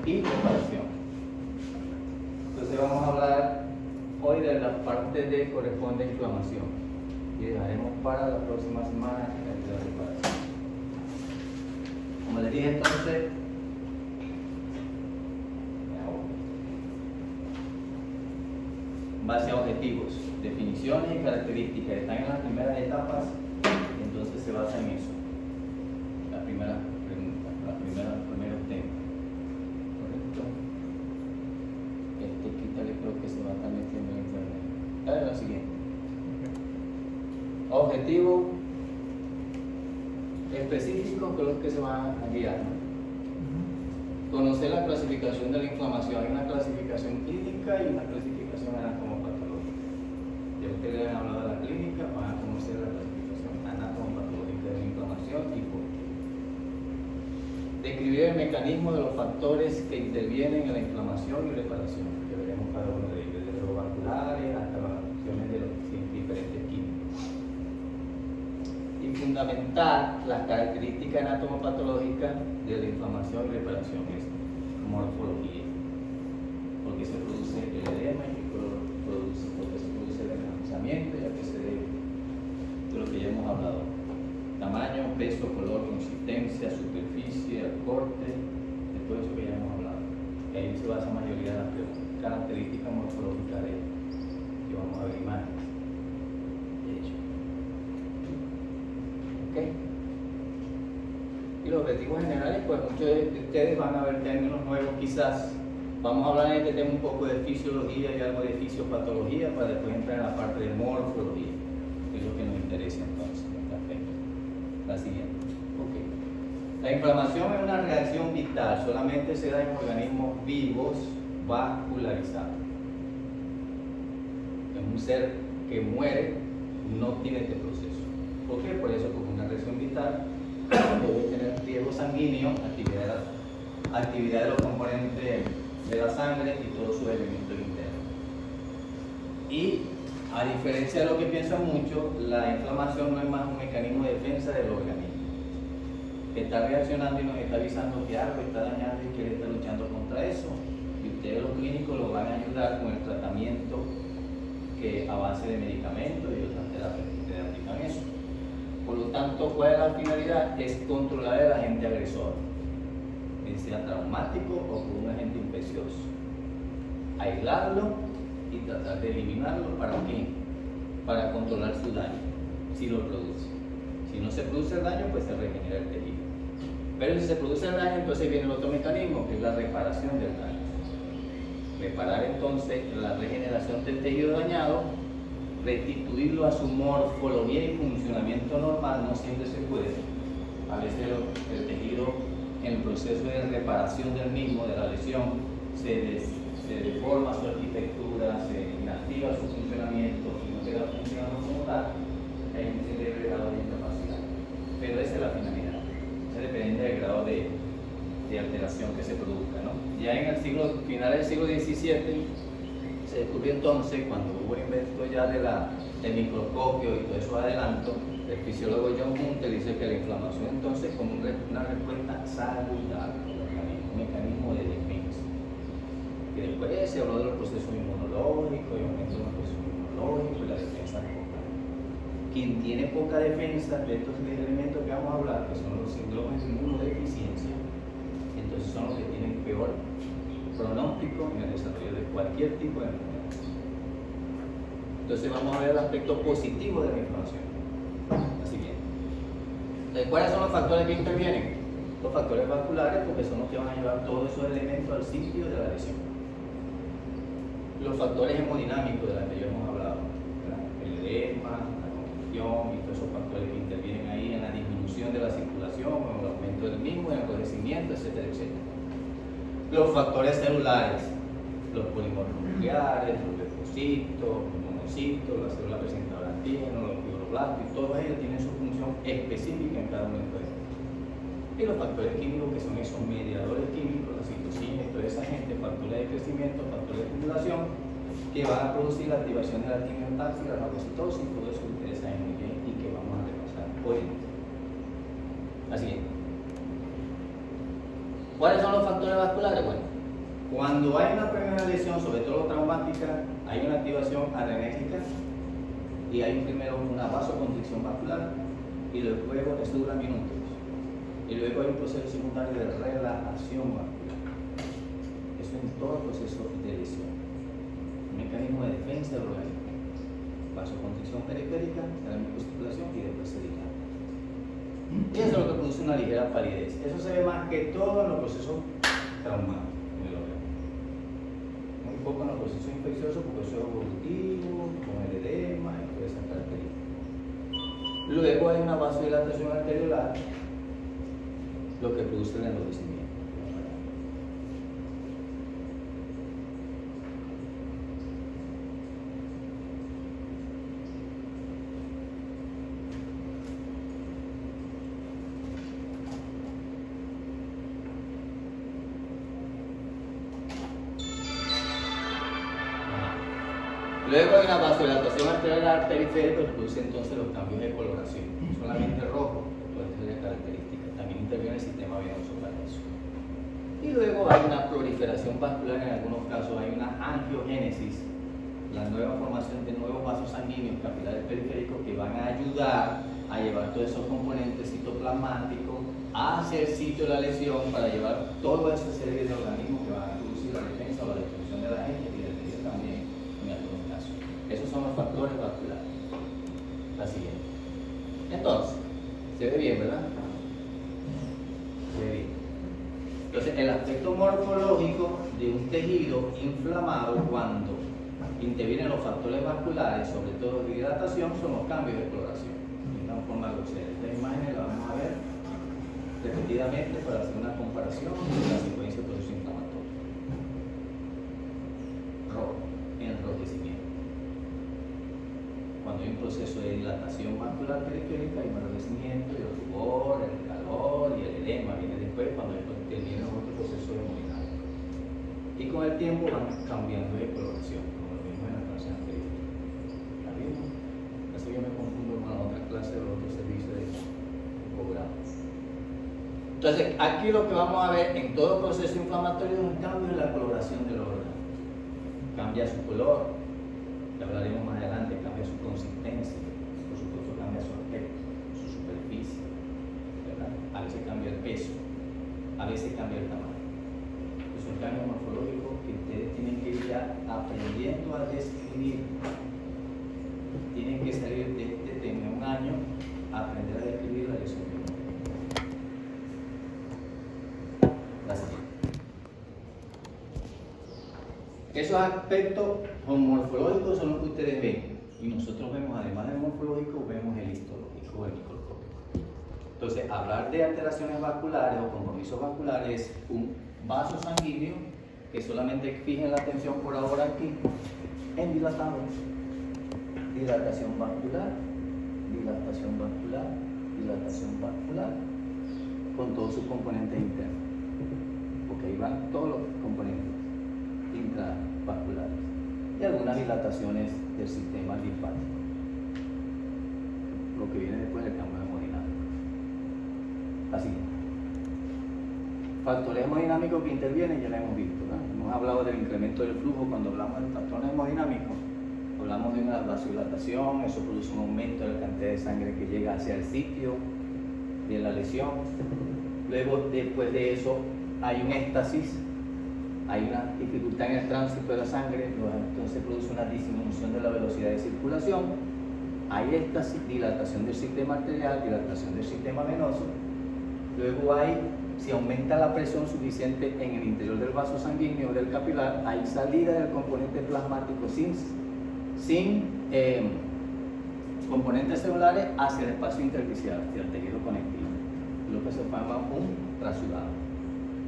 y reparación. Entonces vamos a hablar hoy de la parte de corresponde a inflamación y dejaremos para la próxima semana el de la reparación. Como les dije entonces, base a objetivos, definiciones y características están en las primeras etapas, entonces se basa en eso. La primera pregunta, los primeros temas. ¿Correcto? Quítale, creo que se va a estar metiendo en internet. Dale la siguiente. Objetivo específico con los que se van a guiar. Conocer la clasificación de la inflamación. Hay una clasificación clínica y una clasificación anatomopatológica. Ya ustedes han hablado de la clínica, van a conocer la clasificación anatomopatológica de la inflamación y por qué. Describir el mecanismo de los factores que intervienen en la inflamación y reparación, que veremos cada uno de ellos, desde los vasculares hasta las acciones de los diferentes químicos. Y fundamentar las características anatomopatológicas de la inflamación y reparación, es morfología. ¿Por qué se produce el edema y por qué se produce el enraizamiento y a qué se debe? De lo que ya hemos hablado. Tamaño, peso, color, consistencia, superficie, el corte, de todo eso que ya hemos hablado. Y ahí se basa la mayoría de las características morfológicas de que vamos a ver imágenes. De hecho. ¿Ok? Y los objetivos generales, pues muchos de ustedes van a ver términos nuevos quizás. Vamos a hablar en este tema un poco de fisiología y algo de fisiopatología para después entrar en la parte de morfología, que es lo que nos interesa entonces en este aspecto. La siguiente. Okay. La inflamación es una reacción vital, solamente se da en organismos vivos vascularizados. En un ser que muere no tiene este proceso. ¿Por qué? Por eso, como una reacción vital, debe tener riesgo sanguíneo, actividad de los componentes de la sangre y todos sus elementos internos. Y a diferencia de lo que piensan muchos, la inflamación no es más un mecanismo de defensa del organismo. Está reaccionando y nos está avisando que algo está dañando y que él está luchando contra eso. Y ustedes los clínicos los van a ayudar con el tratamiento que a base de medicamentos y otras terapias que ustedes aplican eso. Por lo tanto, ¿cuál es la finalidad? Es controlar el agente agresor, que sea traumático o con un agente infeccioso. Aislarlo y tratar de eliminarlo. ¿Para qué? Para controlar su daño, si lo produce. Si no se produce el daño, pues se regenera el tejido. Pero si se produce el daño, entonces viene el otro mecanismo, que es la reparación del daño. Reparar entonces la regeneración del tejido dañado, restituirlo a su morfología y funcionamiento normal, no siempre se puede. A veces el tejido, en el proceso de reparación del mismo, de la lesión, se deforma su arquitectura, se inactiva su funcionamiento y no queda funcionando como tal, hay un cierto grado de incapacidad. Pero esa es la finalidad. Eso depende del grado de alteración que se produzca, ¿no? Ya en el final del siglo XVII se descubrió entonces, cuando hubo el invento ya del microscopio y todo eso adelanto, el fisiólogo John Hunter dice que la inflamación entonces como una respuesta saludable, un mecanismo de defensa. Y después se habló de los procesos inmunológicos y aumento de los procesos inmunológicos y la defensa local. Quien tiene poca defensa de estos elementos que vamos a hablar, que son los síndromes de inmunodeficiencia, entonces son los que tienen peor pronóstico en el desarrollo de cualquier tipo de enfermedad. Entonces vamos a ver el aspecto positivo de la inflamación. Así que, ¿cuáles son los factores que intervienen? Los factores vasculares, porque son los que van a llevar todos esos elementos al sitio de la lesión. Los factores hemodinámicos de los que ya hemos hablado, ¿verdad? El edema, la congestión y todos esos factores que intervienen ahí en la disminución de la circulación, o en el aumento del mismo, en el enrojecimiento, etcétera, etcétera. Los factores celulares, los polímeros nucleares, los leucocitos, los monocitos, la célula presentadora de antígenos, los fibroblastos, y todos ellos tienen su función específica en cada uno de estos. Y los factores químicos, que son esos mediadores químicos, la citocina y toda esa gente, factores de crecimiento, factores de estimulación, que van a producir la activación de la tineotaxia, la fagocitosis, todo eso que ustedes saben muy bien y que vamos a repasar hoy. Así que, ¿cuáles son los factores lesiones vasculares? Bueno, cuando hay una primera lesión, sobre todo traumática, hay una activación adrenérgica y hay primero una vasoconstricción vascular y luego, eso dura minutos, y luego hay un proceso secundario de relajación vascular. Eso en todo el proceso de lesión. Un mecanismo de defensa del organismo. Vasoconstricción periférica, la microcirculación y después se dilata. Y eso es lo que produce una ligera palidez. Eso se ve más que todo en los procesos traumáticos en el organismo. Muy poco en los procesos infecciosos porque eso es evolutivo, con el edema y todas esas características. Luego hay una vasodilatación arteriolar, lo que produce el enrojecimiento. Luego hay una vasodilatación arterial periférica que produce entonces los cambios de coloración. Solamente rojo puede ser característica. También interviene el sistema venoso para eso. Y luego hay una proliferación vascular, en algunos casos hay una angiogénesis, la nueva formación de nuevos vasos sanguíneos capilares periféricos que van a ayudar a llevar todos esos componentes citoplasmáticos hacia el sitio de la lesión para llevar toda esa serie de organismos que van a producir la defensa o la destrucción de la gente y del tejido también en algunos casos. Esos son los factores vasculares. La siguiente. Entonces, se ve bien, ¿verdad? Se ve bien. Entonces, el aspecto morfológico de un tejido inflamado cuando intervienen los factores vasculares, sobre todo de hidratación, son los cambios de coloración. De una forma grosera. Estas imágenes las vamos a ver repetidamente para hacer una comparación de la secuencia de proceso inflamatorio. Rojo, enrojecimiento. Cuando hay un proceso de dilatación vascular periférica, hay un enrojecimiento y el rubor, el calor y el edema viene después cuando termina otro proceso hemodinámico. Y con el tiempo van cambiando de coloración, como lo vimos en la clase anterior. ¿La vimos? Así yo me confundo con la otra clase o otro servicio de programa. Entonces, aquí lo que vamos a ver en todo proceso inflamatorio es un cambio en la coloración del órgano. Cambia su color, ya hablaremos más adelante, cambia su consistencia, por supuesto cambia su aspecto, su superficie, ¿verdad? A veces cambia el peso, a veces cambia el tamaño. Es un cambio morfológico que ustedes tienen que ir ya aprendiendo a describir. Tienen que salir de este tema un año a aprender a describir la lesión. Esos aspectos morfológicos son los que ustedes ven y nosotros vemos, además del morfológico, vemos el histológico o el microscópico. Entonces, hablar de alteraciones vasculares o compromisos vasculares es un vaso sanguíneo que solamente fijen la atención por ahora aquí en dilatado. Dilatación vascular, dilatación vascular, dilatación vascular, con todos sus componentes internos, porque ahí van todos los componentes intravasculares y algunas dilataciones del sistema linfático, lo que viene después del cambio hemodinámico. Así, factores hemodinámicos que intervienen ya lo hemos visto, ¿no? Hemos hablado del incremento del flujo. Cuando hablamos de factores hemodinámicos, hablamos de una vasodilatación, eso produce un aumento de la cantidad de sangre que llega hacia el sitio de la lesión. Luego, después de eso, hay un éxtasis, hay una dificultad en el tránsito de la sangre, entonces produce una disminución de la velocidad de circulación, hay éxtasis, dilatación del sistema arterial, dilatación del sistema venoso. Luego hay, si aumenta la presión suficiente en el interior del vaso sanguíneo o del capilar, hay salida del componente plasmático sin componentes celulares hacia el espacio intersticial, hacia el tejido conectivo, lo que se llama un trasudado.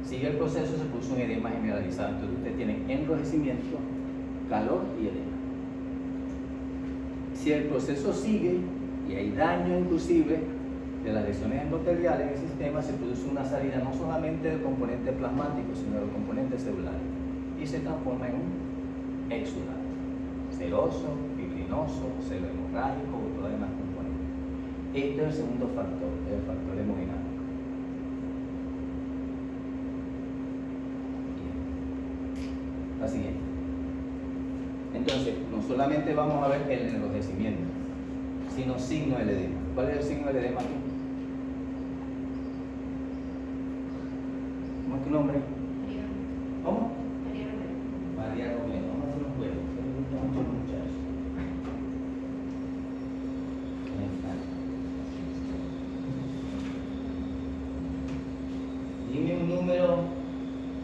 Sigue el proceso, se produce un edema generalizado. Entonces usted tiene enrojecimiento, calor y edema. Si el proceso sigue y hay daño inclusive de las lesiones endoteliales en el sistema, se produce una salida no solamente del componente plasmático, sino de los componentes celulares y se transforma en un exudado, seroso, fibrinoso, celo hemorrágico o todos los demás componentes. Este es el segundo factor, el factor hemodinámico. La siguiente. Entonces, no solamente vamos a ver el enrojecimiento, sino signo del edema. ¿Cuál es el signo del edema aquí? ¿Cómo es tu nombre? ¿Cómo? María Romero. Vamos a hacer un juego. Se me gusta mucho los muchachos. Dime un número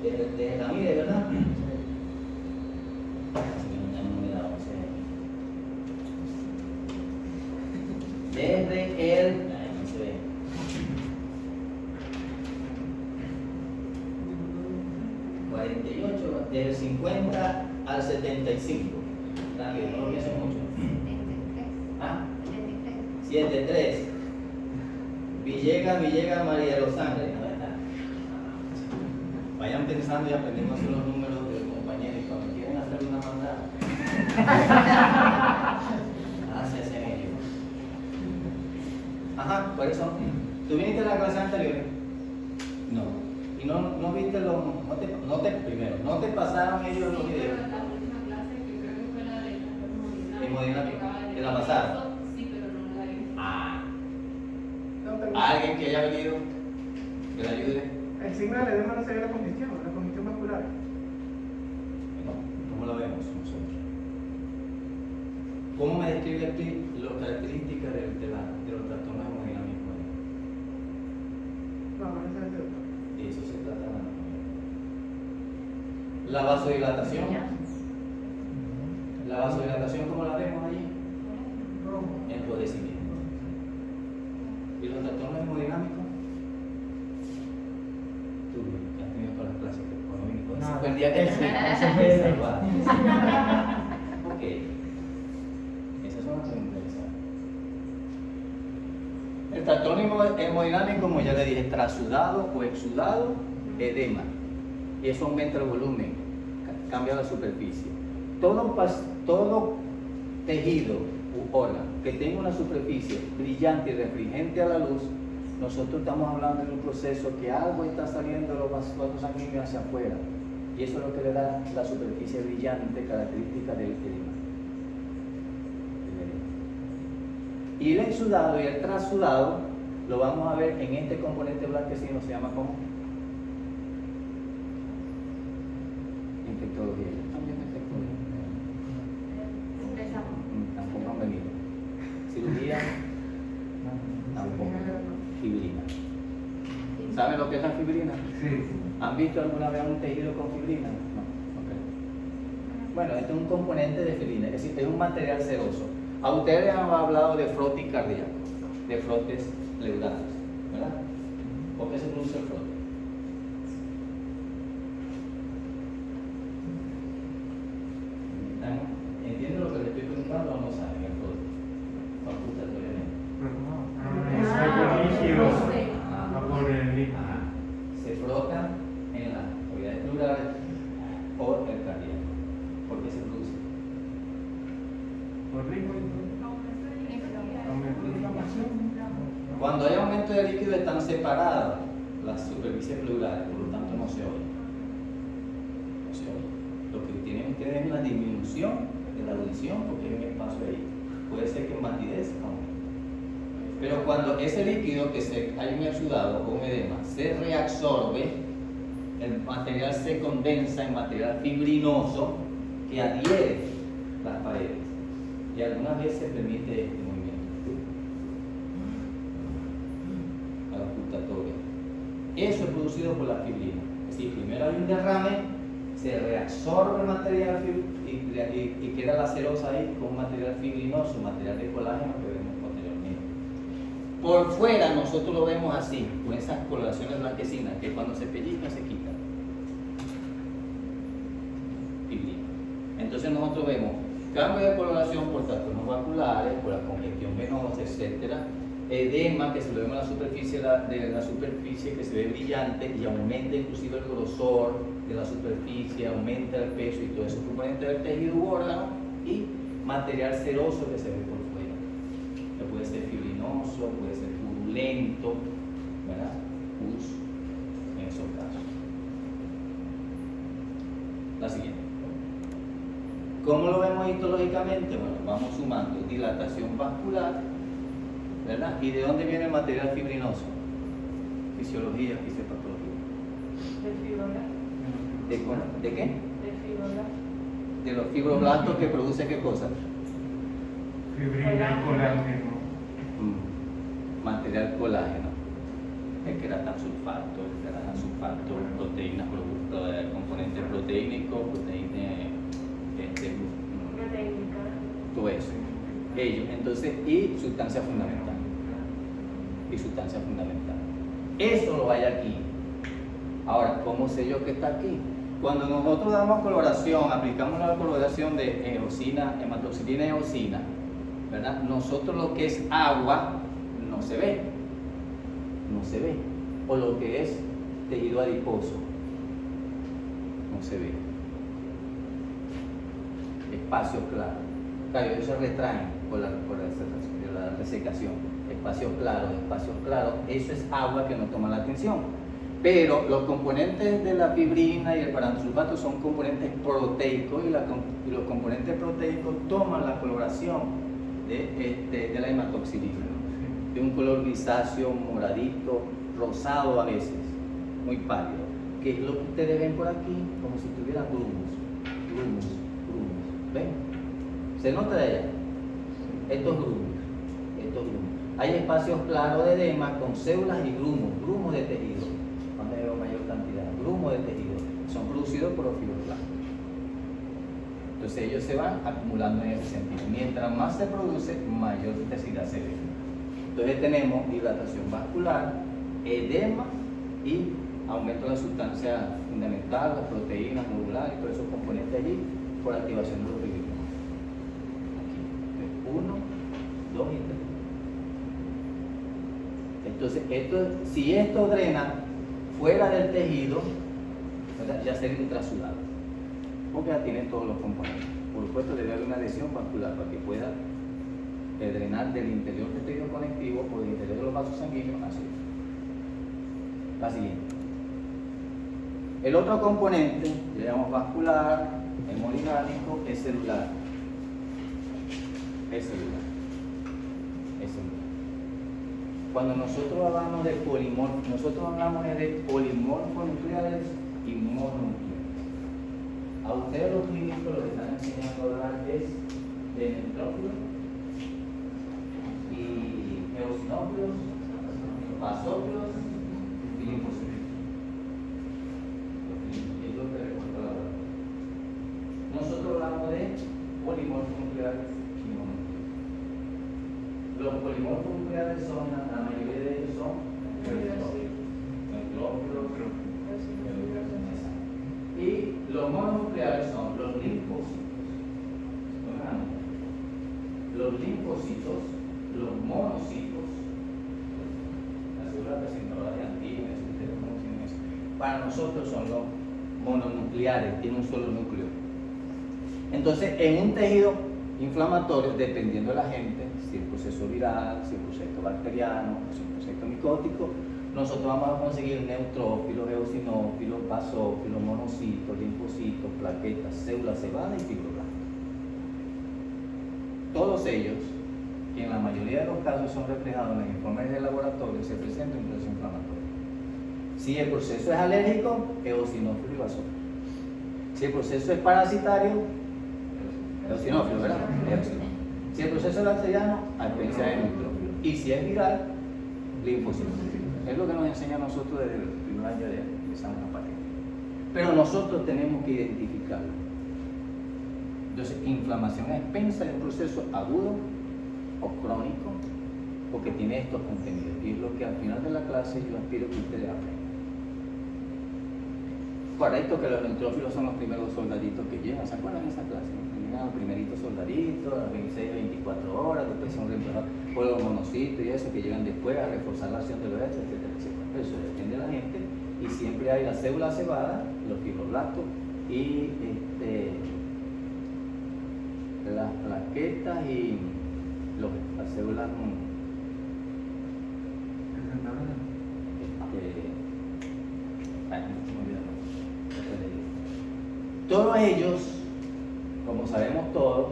de Ramírez, ¿verdad? Desde el... no se ve. 48, desde el 50 al 75. Rápido, no lo pienses mucho. 73. Villegas, María de los Ángeles. Vayan pensando y aprendiendo a hacer los números del compañero y cuando quieren hacer una mandada. Hácese en ello. Ajá, ¿cuáles son? ¿Tú viniste a la clase anterior? No. ¿Y no viste los... primero, no te pasaron ellos los videos? La última clase que creo que fue la de hemodinámica. ¿Te la pasaron? Sí, pero no la vi. Ah. ¿Alguien que haya venido? ¿Que le ayude? El signo del edema no se ve la condición vascular. ¿Cómo lo vemos nosotros? ¿Cómo me describe a ti las características de los trastornos hemodinámicos? No se ve. De eso se trata la anatomía. La vasodilatación. La vasodilatación, ¿cómo la vemos allí? Enrojecimiento. ¿Y los trastornos hemodinámicos? Tú has tenido todas las clases que cuando vine con ese fue el día que te salvar. Ok. Esas son las preguntas. El trastorno hemodinámico, como ya le dije, trasudado o exudado, edema. Y eso aumenta el volumen, cambia la superficie. Todo tejido u órgano que tenga una superficie brillante y refringente a la luz, nosotros estamos hablando de un proceso que algo está saliendo de los vasos sanguíneos hacia afuera. Y eso es lo que le da la superficie brillante característica del edema. Y el exudado y el trasudado lo vamos a ver en este componente blanquecino, se llama ¿cómo? Infectología. También infectología. Tampoco han venido. Cirugía, tampoco. Fibrina. ¿Saben lo que es la fibrina? Sí. ¿Han visto alguna vez un tejido con fibrina? No. Okay. Bueno, este es un componente de fibrina, es decir, es un material ceroso. A ustedes han hablado de frotis cardíaco, de frotes pleurales, ¿verdad? ¿Por qué se produce el frote? ¿Entienden lo que les estoy preguntando o no saben el frote? Se frotan en las cavidades pleurales o el cardíaco. ¿Por qué se produce? Cuando hay aumento de líquido están separadas las superficies pleurales, por lo tanto no se oye. No se oye. Lo que tienen ustedes es una disminución de la audición porque hay un espacio ahí. Puede ser que en matidez aumente. Pero cuando ese líquido hay un exudado o un edema se reabsorbe, el material se condensa en material fibrinoso que adhiere las paredes y algunas veces permite este movimiento a la ocultatoria. Eso es producido por la fibrina. Es decir, primero hay un derrame, se reabsorbe el material y queda la cerosa ahí con un material fibrinoso, material de colágeno que vemos posteriormente. Por fuera nosotros lo vemos así, con esas coloraciones blanquecinas, que cuando se pellizca se quita. Fibrina. Entonces nosotros vemos cambio de coloración por trastornos vasculares, por la congestión venosa, etc. Edema, que se lo vemos en la superficie, de la superficie que se ve brillante y aumenta inclusive el grosor de la superficie, aumenta el peso y todo eso componente del tejido u órgano, y material ceroso que se ve por fuera, que puede ser fibrinoso, puede ser turbulento, ¿verdad? Pus, en esos casos. La siguiente. ¿Cómo lo vemos histológicamente? Bueno, vamos sumando dilatación vascular, ¿verdad? ¿Y de dónde viene el material fibrinoso? Fisiología, fisiopatología. Del fibroblasto. ¿De qué? Del fibroblasto. De los fibroblastos que produce ¿qué cosa? Fibrina, colágeno. Material colágeno, el queratan sulfato, proteínas, componentes proteínicos, proteínas, Proteínica. todo eso. Ellos, entonces, y sustancia fundamental. Eso lo hay aquí. Ahora, ¿cómo sé yo que está aquí? Cuando nosotros damos coloración, aplicamos la coloración de eosina, hematoxilina y eosina, ¿verdad? Nosotros lo que es agua no se ve. O lo que es tejido adiposo no se ve. Espacios claros. Claro, ellos se retraen por la resecación. Espacios claros, eso es agua que no toma la atención. Pero los componentes de la fibrina y el paransulfato son componentes proteicos y los componentes proteicos toman la coloración de la hematoxilina, de un color grisáceo, moradito, rosado a veces, muy pálido, que es lo que ustedes ven por aquí, como si tuvieran grumos. ¿Ven? ¿Se nota de allá? Estos grumos. Hay espacios claros de edema con células y grumos de tejido. Donde veo mayor cantidad, grumos de tejido, son producidos por los fibroblastos. Entonces ellos se van acumulando en ese sentido. Mientras más se produce, mayor densidad se ve. Entonces tenemos dilatación vascular, edema y aumento de la sustancia fundamental, las proteínas modulares y todos esos componentes allí por activación de los fibrinos. Aquí, 1, 2 y 3. Entonces, si esto drena fuera del tejido, ¿verdad? Ya sería un trasudado, porque ya tiene todos los componentes. Por supuesto, debe haber una lesión vascular para que pueda drenar del interior del tejido conectivo o del interior de los vasos sanguíneos así. La siguiente. El otro componente, le llamamos vascular, hemodinámico, es celular. Cuando nosotros hablamos de polimorfos, nosotros hablamos de polimorfos nucleares y mononucleares. A ustedes los clínicos lo que están enseñando a hablar es de neutrófilos y eosinófilos, basófilos y linfocitos. Es lo que recuerdo ahora. Nosotros hablamos de polimorfos nucleares y mononucleares. Los polimorfos nucleares son, la mayoría de ellos son neutrófilos, y los mononucleares son los linfocitos. Los linfocitos, los monocitos, la célula presentadora de antígenos, ustedes conocen eso. Para nosotros son los mononucleares, tienen un solo núcleo. Entonces, en un tejido inflamatorio, dependiendo de la gente, si es proceso viral, si es proceso bacteriano, si es proceso micótico, nosotros vamos a conseguir neutrófilos, eosinófilos, basófilos, monocitos, linfocitos, plaquetas, células cebadas y fibroblastos. Todos ellos, que en la mayoría de los casos son reflejados en los informes de laboratorio, se presentan un proceso inflamatorio. Si el proceso es alérgico, eosinófilo y basófilo. Si el proceso es parasitario, eosinófilo, ¿verdad? Eosinófilo. Si el proceso es bacteriano, advencia de neutrófilo. Y si es viral, linfocito. Es lo que nos enseña a nosotros desde el primer año de San Rafael. Pero nosotros tenemos que identificarlo. Entonces, inflamación expensa es un proceso agudo o crónico, porque tiene estos contenidos. Y es lo que al final de la clase yo aspiro que ustedes aprendan. Para esto que los neutrófilos son los primeros soldaditos que llegan, ¿se acuerdan de esa clase? Llegan los primeritos soldaditos, a las 26 a 24 horas, después son reemplazados por los monocitos y eso, que llegan después a reforzar la acción de los hechos, etcétera, etcétera. Eso depende de la gente, y siempre hay la célula cebada, los fibroblastos y las plaquetas y las células todos ellos, como sabemos todos,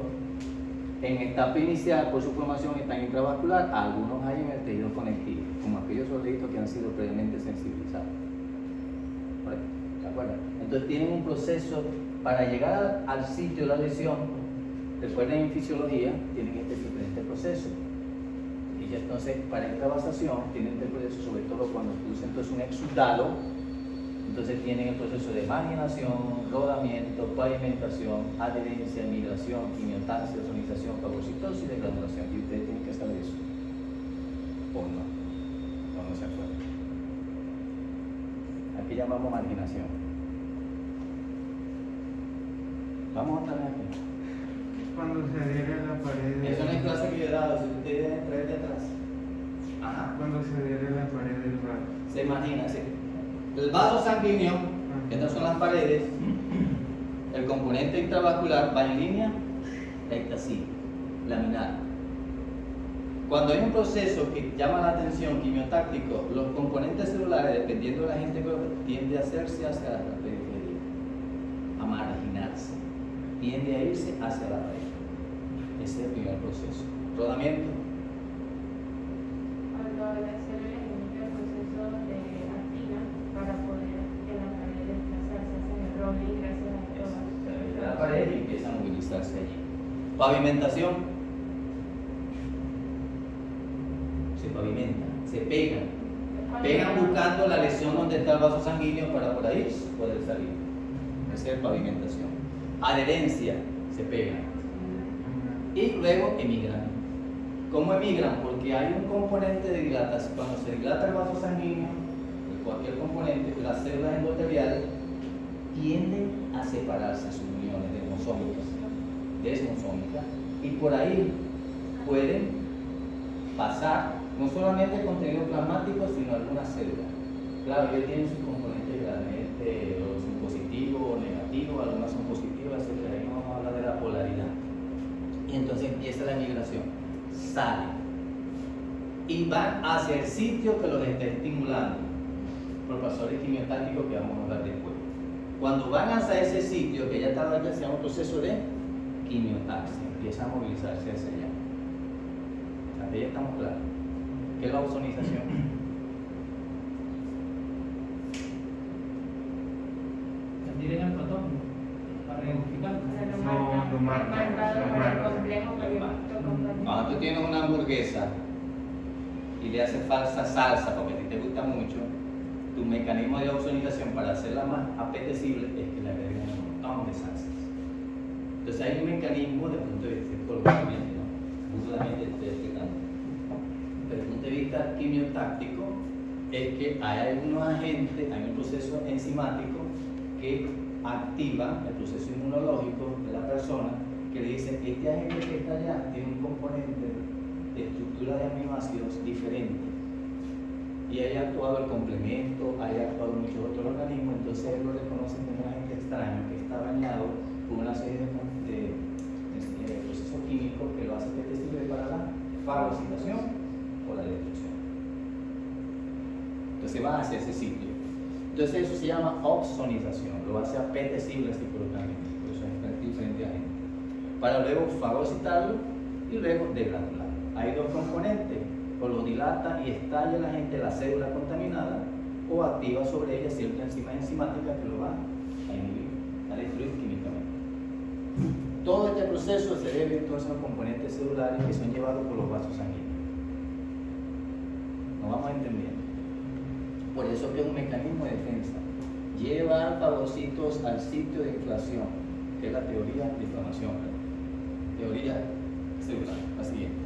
en etapa inicial por su formación están intravascular, algunos hay en el tejido conectivo, como aquellos solditos que han sido previamente sensibilizados. ¿De acuerdo? Entonces tienen un proceso para llegar al sitio de la lesión. Recuerden, en fisiología tienen este diferente proceso. Y ya entonces para extravasación tienen este proceso, sobre todo cuando producen entonces un exudado. Entonces tienen el proceso de marginación, rodamiento, pavimentación, adherencia, migración, quimiotaxia, ozonización, fagocitosis y degranulación. Y ustedes tienen que saber eso. ¿O no? O no se acuerdan. Aquí llamamos marginación. Vamos otra vez aquí. Cuando se adhiere a la pared. Eso no es clase que yo he dado, si ustedes deben traer de atrás. Ajá. Cuando se adhiere a la pared del brazo. Se imagina, sí. El vaso sanguíneo, estas son las paredes, el componente intravascular va en línea recta así, laminar. Cuando hay un proceso que llama la atención quimiotáctico, los componentes celulares, dependiendo de la gente, tiende a hacerse hacia la periferia, a marginarse, tiende a irse hacia la pared. Ese es el primer proceso. Rodamiento. Cuando la célula inicia el proceso de actina para poder en la pared desplazarse hacia el rolling gracias a todas. La pared y empieza a movilizarse allí. Pavimentación. Se pavimenta, se pegan. Pegan buscando la lesión donde está el vaso sanguíneo para por ahí poder salir. Esa es pavimentación. Adherencia, se pegan. Y luego emigran. ¿Cómo emigran? Porque hay un componente de dilatación. Cuando se dilata el vaso sanguíneo, cualquier componente, las células endoteliales tienden a separarse sus uniones desmosómicas, y por ahí pueden pasar no solamente contenido plasmático, sino algunas células. Claro, ellos tienen sus componentes realmente, o son positivos o negativos, algunas son positivas, etc. Ahí no vamos a hablar de la polaridad. Y entonces empieza la migración, salen y van hacia el sitio que los está estimulando, propulsores quimiotácticos que vamos a hablar después. Cuando van hacia ese sitio que ya está, ya se llama un proceso de quimiotaxia, empieza a movilizarse hacia allá. Hasta ahí estamos claros. ¿Qué es la ozonización? Adhieren al fotón para identificarlo. No, lo marca. Cuando tú tienes una hamburguesa y le haces falsa salsa porque a ti te gusta mucho, tu mecanismo de ozonización para hacerla más apetecible es que le agreguen un montón de salsas. Entonces hay un mecanismo desde el punto de vista colectivamente, ¿no? Justamente estoy explicando. Desde el punto de vista quimiotáctico es que hay algunos agentes, hay un proceso enzimático que activa el proceso inmunológico de la persona, que le dice, este agente que está allá tiene un componente de estructura de aminoácidos diferente, y haya actuado el complemento, haya actuado muchos otros organismos, entonces él lo reconoce como un agente extraño que está bañado con una serie de procesos químicos que lo hace apetecible para la fagocitación o la destrucción. Entonces va hacia ese sitio. Entonces eso se llama ozonización, lo hace apetecible psicológicamente, por eso es diferente agente. Para luego fagocitarlo y luego degradarlo. Hay dos componentes, o lo dilata y estalla la gente la célula contaminada, o activa sobre ella cierta enzima enzimática que lo va a inhibir, a destruir químicamente. Todo este proceso se debe entonces a los componentes celulares que son llevados por los vasos sanguíneos. Nos vamos entendiendo. Por eso que es un mecanismo de defensa. Llevar fagocitos al sitio de inflación, que es la teoría de inflamación. Teoría celular, la siguiente.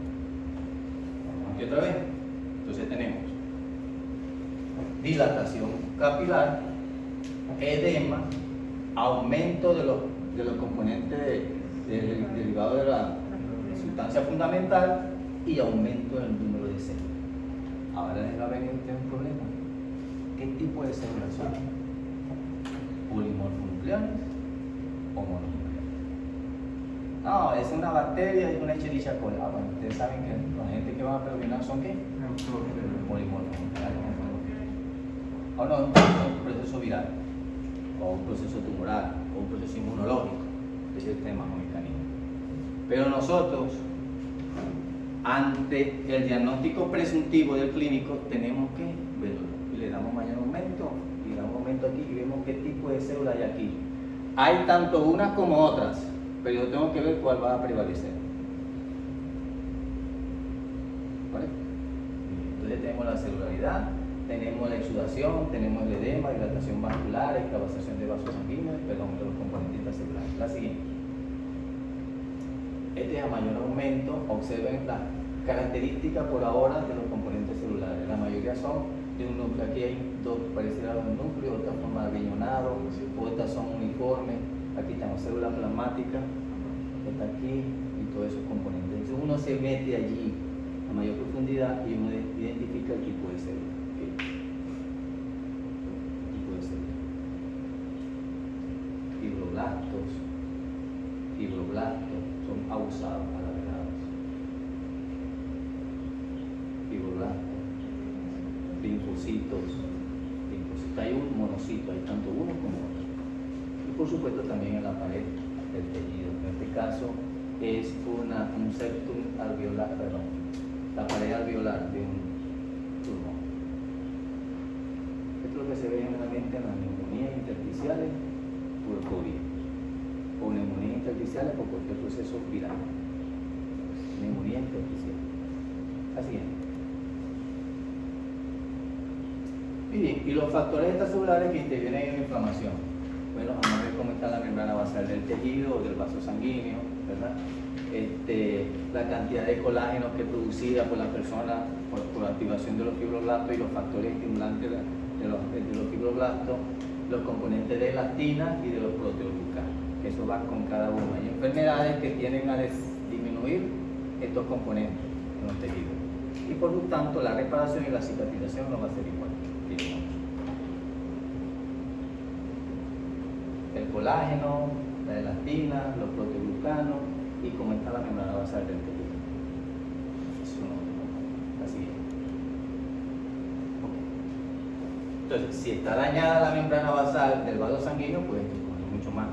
Aquí otra vez. Entonces tenemos dilatación capilar, edema, aumento de los componentes derivados de la sustancia fundamental y aumento del número de células. Ahora les va a venir un problema. ¿Qué tipo de células son? ¿Polimorfonucleares o mononucleares? No, es una bacteria y una Escherichia coli. Ah, bueno, ustedes saben que la gente que van a predominar son ¿qué? Polimorfonucleares. O no, un proceso viral, o un proceso tumoral, o un proceso inmunológico. Ese es el tema o mecanismo. Pero nosotros, ante el diagnóstico presuntivo del clínico, tenemos que verlo. Y le damos mayor aumento, y le damos aumento aquí, y vemos qué tipo de célula hay aquí. Hay tanto unas como otras, pero yo tengo que ver cuál va a prevalecer. ¿Vale? Entonces tenemos la celularidad, tenemos la exudación, tenemos el edema, dilatación vascular, extravasación de vasos sanguíneos, perdón, de los componentes intracelulares. La siguiente. Este es a mayor aumento. Observen las características por ahora de los componentes celulares. La mayoría son de un núcleo. Aquí hay dos parecidas a un núcleo, otra forma de riñonado, otras son uniformes. Aquí tenemos célula plasmática, está aquí, y todos esos componentes. Entonces uno se mete allí a mayor profundidad y uno identifica el tipo de célula. ¿Okay? El tipo de célula. Fibroblastos son abusados, alargados. Fibroblastos, linfocitos. Hay un monocito, hay tanto uno como otro. Y por supuesto también en la pared del tejido. En este caso es un septum alveolar, perdón, la pared alveolar de un pulmón. Esto es lo que se ve generalmente en las neumonías intersticiales por COVID, o neumonías intersticiales por cualquier proceso viral. Neumonía intersticial. Así es. Y los factores extracelulares que intervienen en la inflamación. Bueno, vamos a ver cómo está la membrana basal del tejido o del vaso sanguíneo, ¿verdad? La cantidad de colágenos que es producida por la persona por activación de los fibroblastos y los factores estimulantes de los fibroblastos, los componentes de elastina y de los proteoglucanos. Eso va con cada uno. Hay enfermedades que tienden a disminuir estos componentes en los tejidos. Y por lo tanto, la reparación y la cicatrización no va a ser igual. El colágeno, la elastina, los proteoglucanos y cómo está la membrana basal del tejido. Eso no, así es. Entonces, si está dañada la membrana basal del vaso sanguíneo, pues mucho más.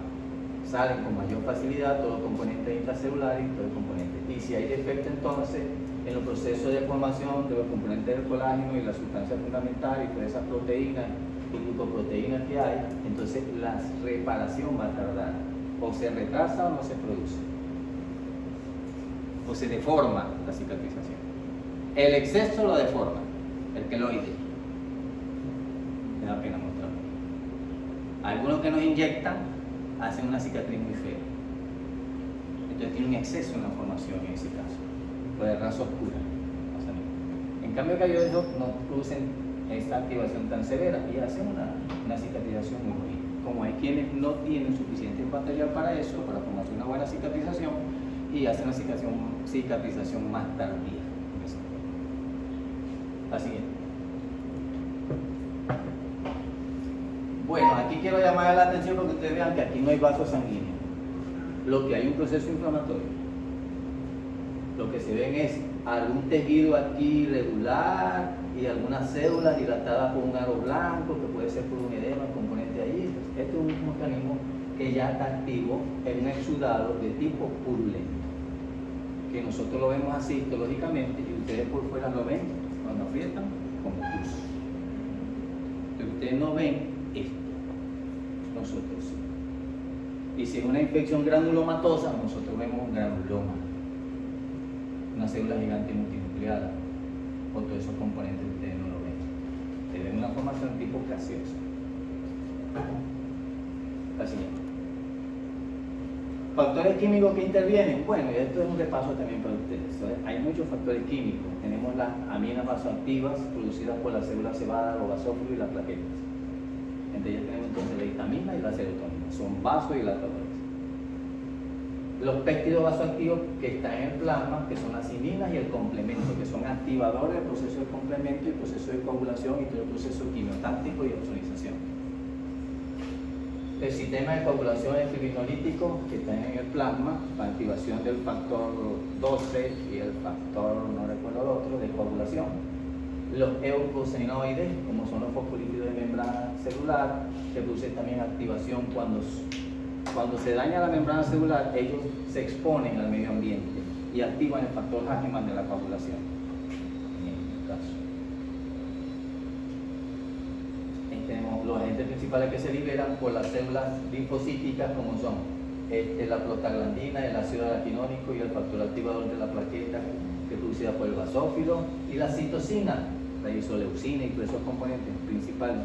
Salen con mayor facilidad todos los componentes intracelulares y todos los componentes. Y si hay defecto entonces en los procesos de formación de los componentes del colágeno y la sustancia fundamental y todas esas proteínas y glucoproteínas que hay, entonces la reparación va a tardar. O se retrasa o no se produce. O se deforma la cicatrización. El exceso lo deforma, el queloide. Me da pena mostrarlo. Algunos que nos inyectan hacen una cicatriz muy fea. Entonces tiene un exceso en la formación en ese caso. Puede raza oscura. En cambio, que ellos no producen esta activación tan severa y hacen una cicatrización muy bonita. Como hay quienes no tienen suficiente material para eso, para formarse una buena cicatrización, y hacen una cicatrización más tardía. Así es. Bueno, aquí quiero llamar la atención porque ustedes vean que aquí no hay vaso sanguíneo. Lo que hay un proceso inflamatorio. Lo que se ven es algún tejido aquí irregular y algunas células dilatadas por un aro blanco, que puede ser por un edema, componente allí. Este es un mecanismo que ya está activo en un exudado de tipo purulento, que nosotros lo vemos así histológicamente y ustedes por fuera lo ven cuando aprietan como pus. Pero ustedes no ven esto, nosotros sí. Y si es una infección granulomatosa, nosotros vemos un granuloma, una célula gigante multinucleada, o todos esos componentes ustedes no lo ven. Ustedes ven una formación tipo gaseosa. Así es. Factores químicos que intervienen. Bueno, y esto es un repaso también para ustedes. Hay muchos factores químicos. Tenemos las aminas vasoactivas producidas por la célula cebada, los basófilos y las plaquetas. Entre ellas tenemos entonces la histamina y la serotonina. Son vasodilatadores. Los péptidos vasoactivos que están en el plasma, que son las ciminas y el complemento, que son activadores del proceso de complemento y proceso de coagulación y todo el proceso quimiotáctico y ozonización. El sistema de coagulación es fibrinolítico, que está en el plasma, la activación del factor 12 y el factor, no recuerdo el otro, de coagulación. Los eucosenoides, como son los fosfolípidos de membrana celular, que producen también activación cuando Cuando se daña la membrana celular, ellos se exponen al medio ambiente y activan el factor Hahnemann de la coagulación. En este caso. Tenemos los agentes principales que se liberan por las células linfocíticas, como son la prostaglandina, el ácido araquidónico y el factor activador de la plaqueta, que es producida por el basófilo, y la citocina, la isoleucina y todos esos componentes principales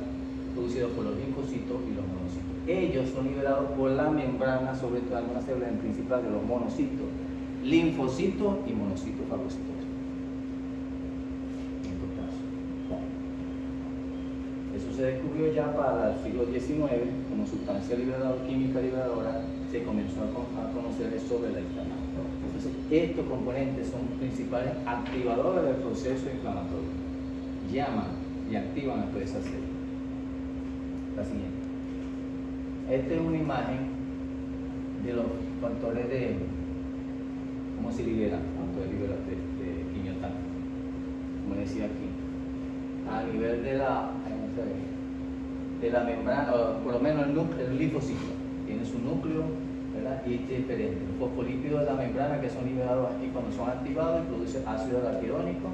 producidos por los linfocitos y los monocitos. Ellos son liberados por la membrana, sobre todo algunas células en principal de los monocitos, linfocitos y monocitos fagocitosos. En estos casos. Eso se descubrió ya para el siglo XIX como sustancia liberadora, química liberadora, se comenzó a conocer sobre la inflamación. Entonces, estos componentes son principales activadores del proceso inflamatorio. Llaman y activan a todas esas células. La siguiente. Esta es una imagen de los factores de cómo se liberan, factores de quimioterapia. Como decía aquí, a nivel de la membrana, por lo menos el linfocito tiene su núcleo, ¿verdad? Y es diferente. Los fosfolípidos de la membrana que son liberados aquí cuando son activados y producen ácido araquidónico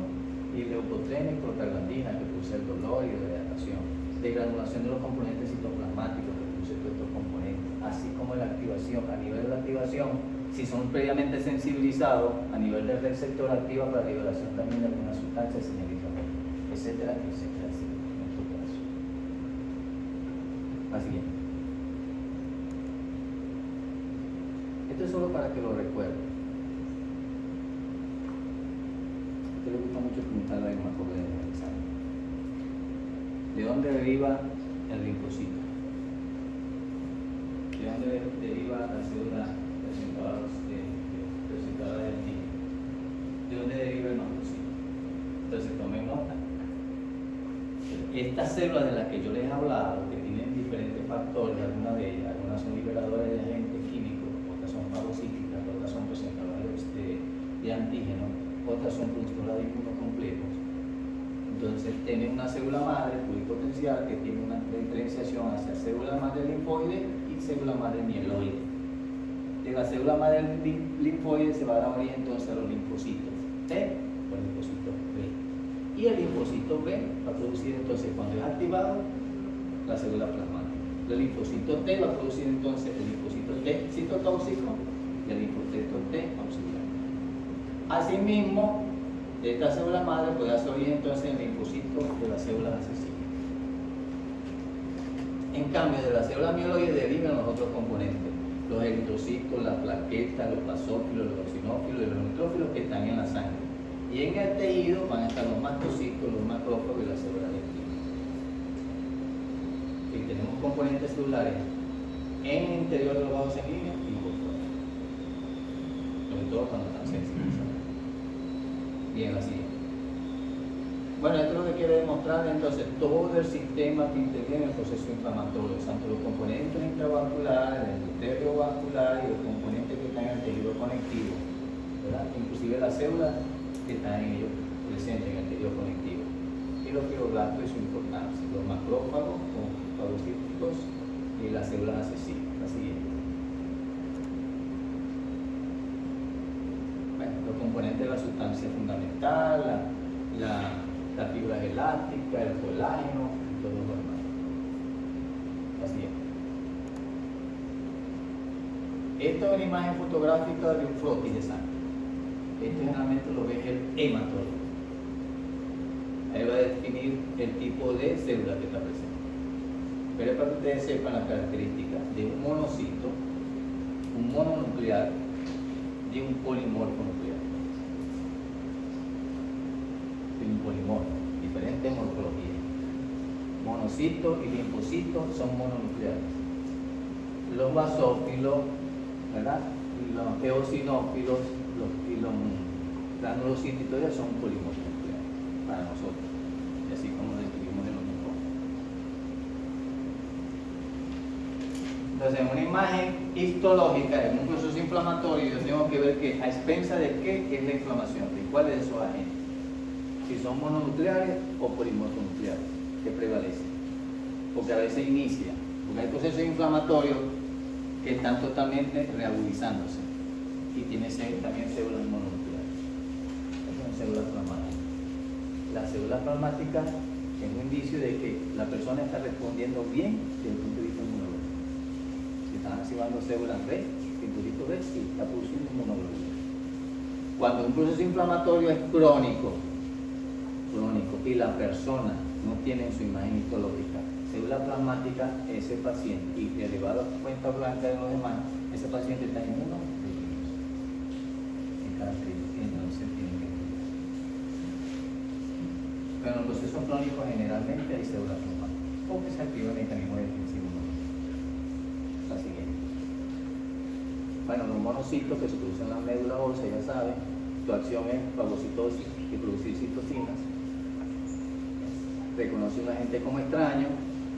y leucotriena y prostaglandina que produce el dolor y la hidratación. Degranulación de los componentes citoplasmáticos que produce todos estos componentes, así como la activación. A nivel de la activación, si son previamente sensibilizados, a nivel del receptor activa para liberación también de algunas sustancias inhibitoras, etcétera, etcétera, etcétera. En estos casos. La siguiente. Esto es solo para que lo recuerden. A usted le gusta mucho preguntar la misma cosa de el examen. ¿De dónde deriva el linfocito? ¿De dónde deriva la célula presentada de antígeno? ¿De dónde deriva el macrocito? Entonces tomen nota. Estas células de las que yo les he hablado, que tienen diferentes factores, algunas son liberadoras de agentes químicos, otras son fagocíticas, otras son presentadoras de antígenos, otras son productoras de inmunocomplejos. Entonces tienen una célula madre pluripotencial que tiene una diferenciación hacia célula madre linfoide y célula madre mieloide. De la célula madre linfoide se va a dar origen entonces a los linfocitos T o linfocitos B. Y el linfocito B va a producir entonces, cuando es activado, la célula plasmática. El linfocito T va a producir entonces el linfocito T citotóxico y el linfocito T auxiliar. Asimismo, de esta célula madre puede hacer origen entonces el linfocito de las células asesinas. En cambio, de la célula mieloide derivan los otros componentes, los eritrocitos, las plaquetas, los basófilos, los eosinófilos y los neutrófilos que están en la sangre. Y en el tejido van a estar los mastocitos, los macrófagos y las células dendritas. Y tenemos componentes celulares en el interior de los vasos sanguíneos y por fuera. Sobre todo cuando están sensibilizados. Bien, así. Bueno, esto es lo que quiere demostrar entonces todo el sistema que interviene en el proceso inflamatorio, tanto los componentes intravasculares, el endotelio vascular y los componentes que están en el tejido conectivo, ¿verdad? Inclusive las células que están en ellos presentes en el tejido conectivo. Y los fibroblastos y su importancia, los macrófagos o fagocíticos y las células asesinas. La siguiente. Bueno, los componentes de la sustancia fundamental, las fibras elásticas, el colágeno y todo lo demás. La siguiente. Esta es una imagen fotográfica de un frotis de sangre. Esto generalmente lo ve el hematólogo. Ahí va a definir el tipo de célula que está presente. Pero es para que ustedes sepan las características de un monocito, un mononuclear y un polimorfo nuclear. De un polimorfo, diferente morfología. Monocitos y linfocitos son mononucleares. Los basófilos, ¿verdad? Y los eosinófilos y los granulocitos y todo eso son polimorfos nucleares para nosotros, y así como lo describimos en los micrófonos. Entonces, en una imagen histológica, en un proceso inflamatorio, yo tengo que ver que a expensa de qué es la inflamación, de cuáles de esos agentes, si son mononucleares o polimorfonucleares, que prevalecen, porque a veces inicia, porque hay procesos inflamatorios que están totalmente reagudizándose y tiene también células mononucleares. Esas son células plasmáticas. La célula plasmática es un indicio de que la persona está respondiendo bien desde el punto de vista inmunológico. Se están activando células B, circulito B, y está produciendo inmunoglobulina. Cuando un proceso inflamatorio es crónico y la persona no tiene en su imagen histológica célula plasmática, ese paciente, y elevado a cuenta blanca de los demás, ese paciente está inmunodeprimido. Es característico, entonces tienen que estudiar. Pero en los procesos crónicos generalmente hay células plasmáticas, porque se activa el mecanismo defensivo. La siguiente. Bueno, los monocitos que se producen en la médula ósea, ya saben, su acción es fagocitosis y producir citocinas. Reconoce un agente como extraño,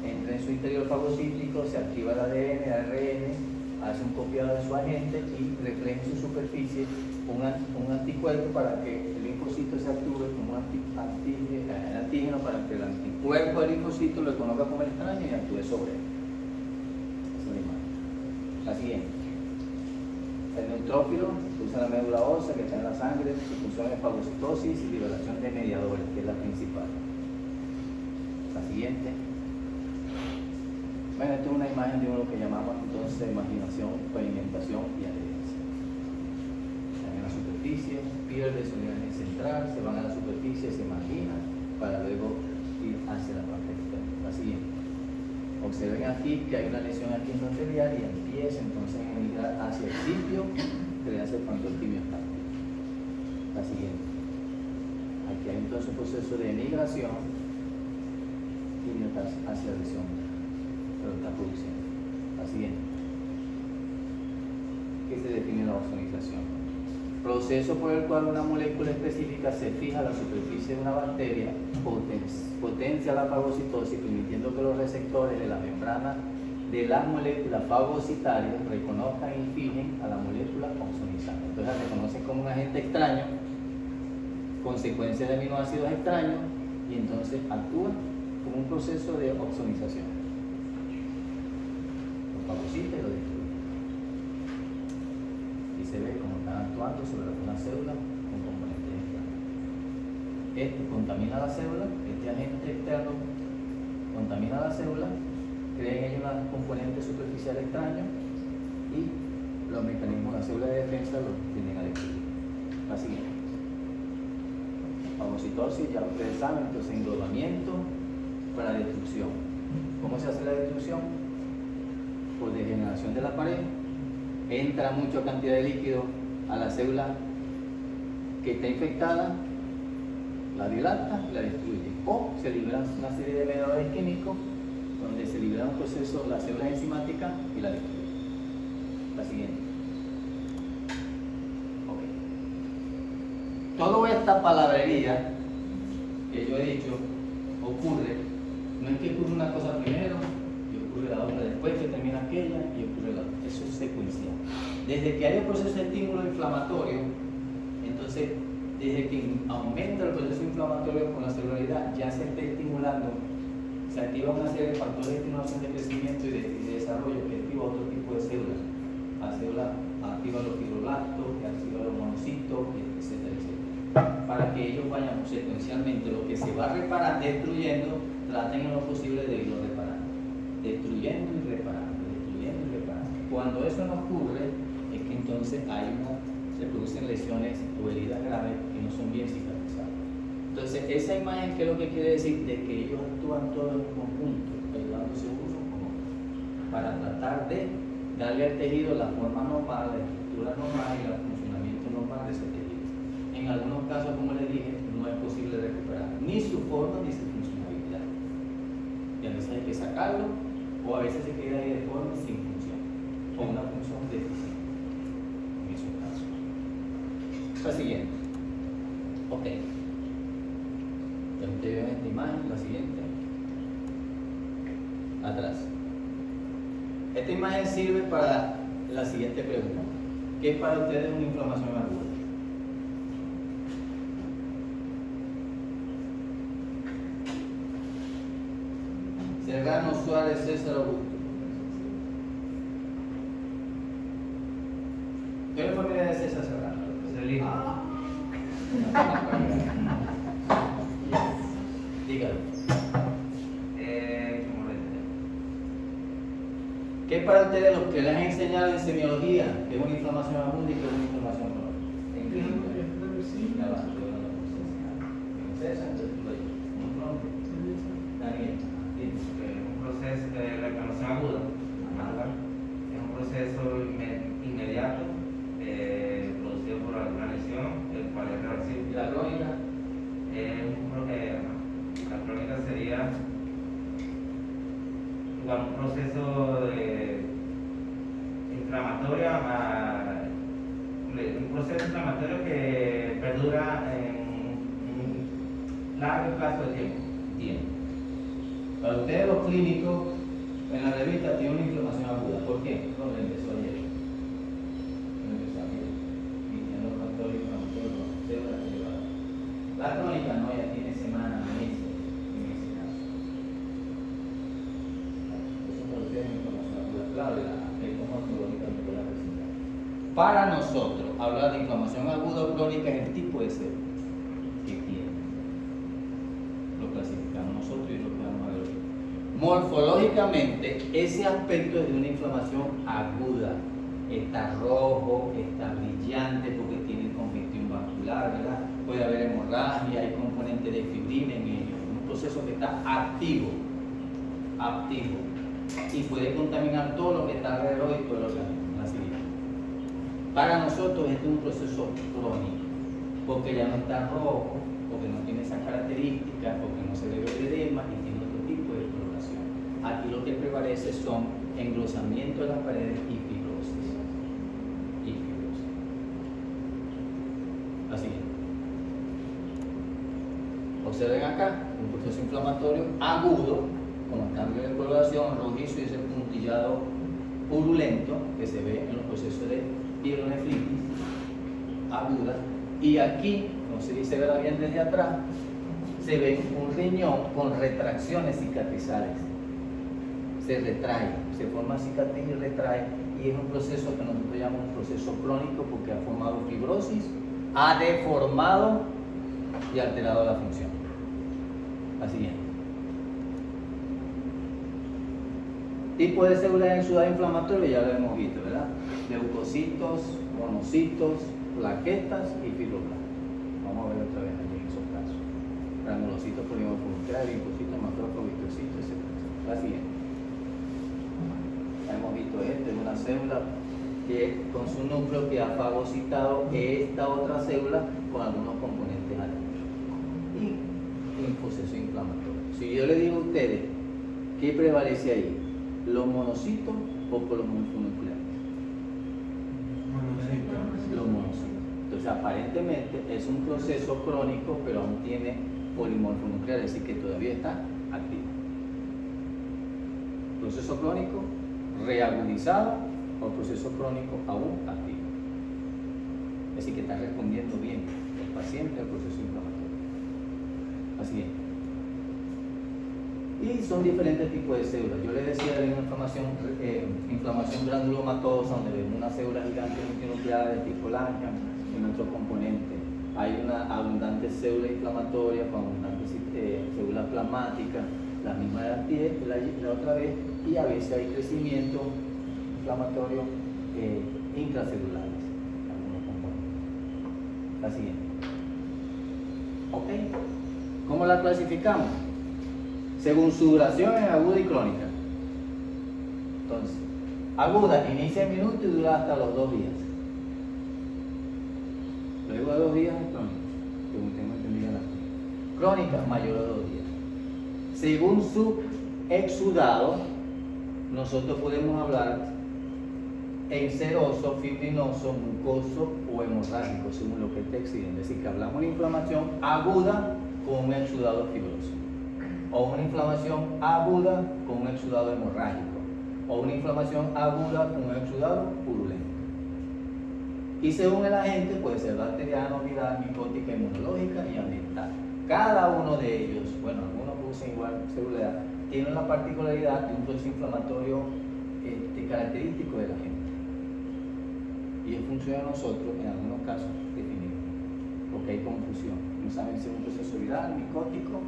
entra en su interior fagocítico, se activa el ADN, el ARN, hace un copiado de su agente y refleja en su superficie un anticuerpo para que el linfocito se actúe como un antígeno para que el anticuerpo del linfocito lo reconozca como extraño y actúe sobre él. Esa es la imagen. La siguiente. El neutrófilo usa la médula ósea que está en la sangre, su función es fagocitosis y liberación de mediadores, que es la principal. La siguiente. Bueno, esta es una imagen de lo que llamamos entonces imaginación, pavimentación y adherencia. Están en la superficie, pierde su nivel central, se van a la superficie, se imaginan para luego ir hacia la parte externa. La siguiente. Observen aquí que hay una lesión aquí endotelial y empieza entonces a migrar hacia el sitio que le hace el pancreatio estático. La siguiente. Aquí hay entonces un proceso de migración y hacia la lesión, pero está produciendo. La siguiente. ¿Qué se define la ozonización? Proceso por el cual una molécula específica se fija a la superficie de una bacteria, potencia la fagocitosis, permitiendo que los receptores de la membrana de las moléculas fagocitarias reconozcan y fijen a la molécula ozonizante. Entonces la reconocen como un agente extraño, consecuencia de aminoácidos extraños, y entonces actúa como un proceso de ozonización. Lo fagocita y lo destruye. Y se ve cómo están actuando sobre algunas células con componentes extraños. Esto contamina la célula, este agente externo contamina la célula, crea en ella un componente superficial extraño y los mecanismos de la célula de defensa los tienen a destruir. La siguiente. Fagocitosis, ya ustedes saben, entonces englobamiento para destrucción. ¿Cómo se hace la destrucción? Por degeneración de la pared. Entra mucha cantidad de líquido a la célula que está infectada, la dilata y la destruye. O se libera una serie de mediadores químicos donde se libera un proceso, la célula enzimática y la destruye. La siguiente. Ok. Toda esta palabrería que yo he dicho ocurre, no es que ocurre una cosa primero y ocurre la otra después, que termina aquella y ocurre la otra. Eso es secuencial. Desde que hay un proceso de estímulo inflamatorio, entonces, desde que aumenta el proceso inflamatorio con la celularidad, ya se está estimulando, se activa una serie de factores de estimulación de crecimiento y de desarrollo que activa otro tipo de células. La célula activa los fibroblastos, que activa los monocitos, etcétera, etcétera. Para que ellos vayan secuencialmente, lo que se va reparando, destruyendo, traten en lo posible de irlo reparando. Destruyendo y reparando, destruyendo y reparando. Cuando eso no ocurre, es que entonces se producen lesiones o heridas graves que no son bien cicatrizadas. Entonces, esa imagen, ¿qué es lo que quiere decir? De que ellos actúan todos en conjunto, ayudándose unos con otros, para tratar de darle al tejido la forma normal, la estructura normal y el funcionamiento normal de ese tejido. En algunos casos, como les dije, no es posible recuperar ni su forma ni su funcionalidad. Y a veces hay que sacarlo, o a veces se queda ahí deforme sin función, o una función deficiente. En esos casos. La siguiente. Ok. Ya ustedes ven esta imagen, la siguiente. Atrás. Esta imagen sirve para la siguiente pregunta. ¿Qué es para ustedes una inflamación aguda? Serrano, Suárez, César, Augusto. ¿Qué es la familia de César Serrano? Es el hijo. Dígalo. ¿Cómo le diré? ¿Qué para ustedes los que les han enseñado en semiología? ¿Qué es una inflamación aguda y qué es una inflamación crónica? En clínica. Ya va, yo no lo sé. César, entonces tú lo dices. Un nombre. Daniel. Dime. Un proceso de la inflamación aguda, es un proceso inmediato producido por alguna lesión, el cual es ¿Y reversible. la crónica? La crónica sería igual un proceso inflamatorio, un proceso inflamatorio que perdura en un largo plazo de tiempo. Bien. Para ustedes los clínicos, en la revista tiene una inflamación aguda. ¿Por qué? No, empezó ayer. Empezó ayer. Y tiene los factores inflamatorios, células elevadas. La crónica no, ya tiene semanas, meses en ese caso. Eso para ustedes es una inflamación aguda. Claro, es como ontológica me puede presentar. Para nosotros, hablar de inflamación aguda o crónica es el tipo de célula que tiene. Lo clasificamos nosotros y lo que vamos a ver hoy. Morfológicamente, ese aspecto es de una inflamación aguda. Está rojo, está brillante porque tiene congestión vascular, ¿verdad? Puede haber hemorragia, hay componente de fibrina en ello. Un proceso que está activo. Y puede contaminar todo lo que está alrededor y todo el organismo. Así es. Para nosotros este es un proceso crónico, porque ya no está rojo, porque no tiene esas características, porque no se debe de edema y tiene otro tipo de coloración. Aquí lo que prevalece son engrosamiento de las paredes y fibrosis. Así es. Observen acá un proceso inflamatorio agudo, con los cambios de coloración, rojizo y ese puntillado purulento que se ve en los procesos de pielonefritis aguda. Y aquí, no sé si se verá bien desde atrás, se ve un riñón con retracciones cicatrizales. Se retrae, se forma cicatriz y retrae, y es un proceso que nosotros llamamos un proceso crónico porque ha formado fibrosis, ha deformado y alterado la función. Así es. Tipo de células exudadas inflamatorias ya lo hemos visto, ¿verdad? Leucocitos, monocitos, plaquetas y fibroblastos. Vamos a ver otra vez allí en esos casos. Granulocitos, polimorfoculares, linfocitos, macrófagos, histocitos, etc. La siguiente. Hemos visto esto, es una célula que con su núcleo que ha fagocitado esta otra célula con algunos componentes adentro. Y un proceso inflamatorio. Si yo le digo a ustedes, ¿qué prevalece ahí? ¿Los monocitos o los monocinucleares? Los monocitos. Entonces, aparentemente es un proceso crónico, pero aún tiene polimorfonuclear, es decir, que todavía está activo. Proceso crónico reagudizado o proceso crónico aún activo. Es decir, que está respondiendo bien el paciente al proceso inflamatorio. Así es. Y son diferentes tipos de células. Yo les decía de una inflamación granulomatosa, donde vemos una célula gigante multinuclear de tipo Langham en otro componente. Hay una abundante célula inflamatoria con abundantes células plasmáticas, la misma de la otra vez, y a veces hay crecimiento inflamatorio intracelulares, algunos componentes. La siguiente. ¿Ok? ¿Cómo la clasificamos? Según su duración en aguda y crónica. Entonces, aguda inicia en minutos y dura hasta los 2 días. Luego de 2 días es crónica, según tengo entendido la crónica mayor de 2 días. Según su exudado, nosotros podemos hablar en seroso, fibrinoso, mucoso o hemorrágico, según lo que esté exhibiendo. Es decir, que hablamos de inflamación aguda con un exudado fibroso, o una inflamación aguda con un exudado hemorrágico, o una inflamación aguda con un exudado purulento. Y según el agente puede ser bacteriano, viral, micótica, inmunológica y ambiental. Cada uno de ellos, bueno, algunos producen igual celular, tiene la particularidad de un proceso inflamatorio característico del agente. Y es función de nosotros, en algunos casos, definirlo, porque hay confusión. No saben si es un proceso viral, micótico,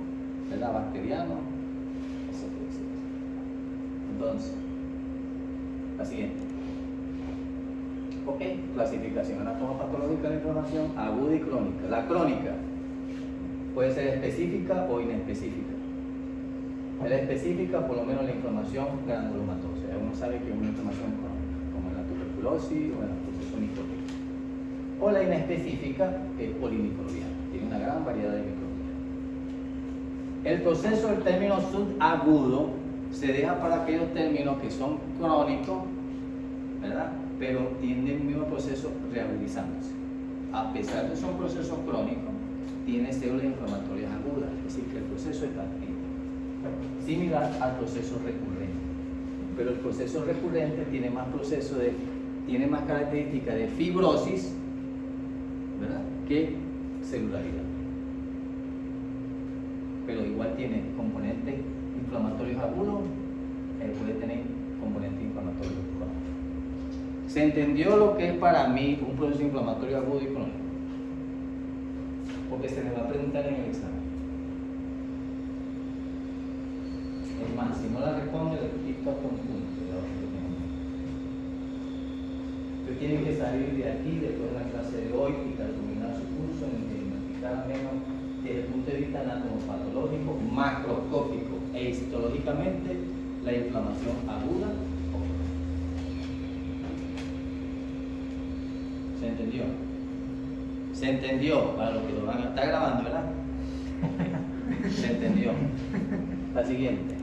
¿verdad? Bacteriano, etcétera, etcétera. Entonces, la siguiente. Ok, clasificación anatomopatológica de la inflamación aguda y crónica. La crónica puede ser específica o inespecífica. La específica, por lo menos la inflamación granulomatosa. Uno sabe que es una inflamación crónica, como en la tuberculosis o en el proceso micótico. O la inespecífica, que es polimicrobiana. Tiene una gran variedad de microbios. El proceso del término subagudo se deja para aquellos términos que son crónicos, ¿verdad? Pero tienen el mismo proceso reagudizándose. A pesar de que son procesos crónicos, tiene células inflamatorias agudas, es decir, que el proceso está activo. Similar al proceso recurrente. Pero el proceso recurrente tiene más tiene más características de fibrosis, ¿verdad?, que celularidad. Pero igual tiene componentes inflamatorios agudos, puede tener componentes inflamatorios crónicos. ¿Se entendió lo que es para mí un proceso inflamatorio agudo y crónico? Porque se me va a preguntar en el examen. Es más, si no la responde, le quito hasta un punto. Usted tiene que salir de aquí, después de la clase de hoy, y terminar su curso en diagnosticar al menos desde el punto de vista anatomopatológico, macroscópico e histológicamente la inflamación aguda. ¿Se entendió? ¿Se entendió? Para los que lo van a estar grabando, ¿verdad? ¿Se entendió? La siguiente.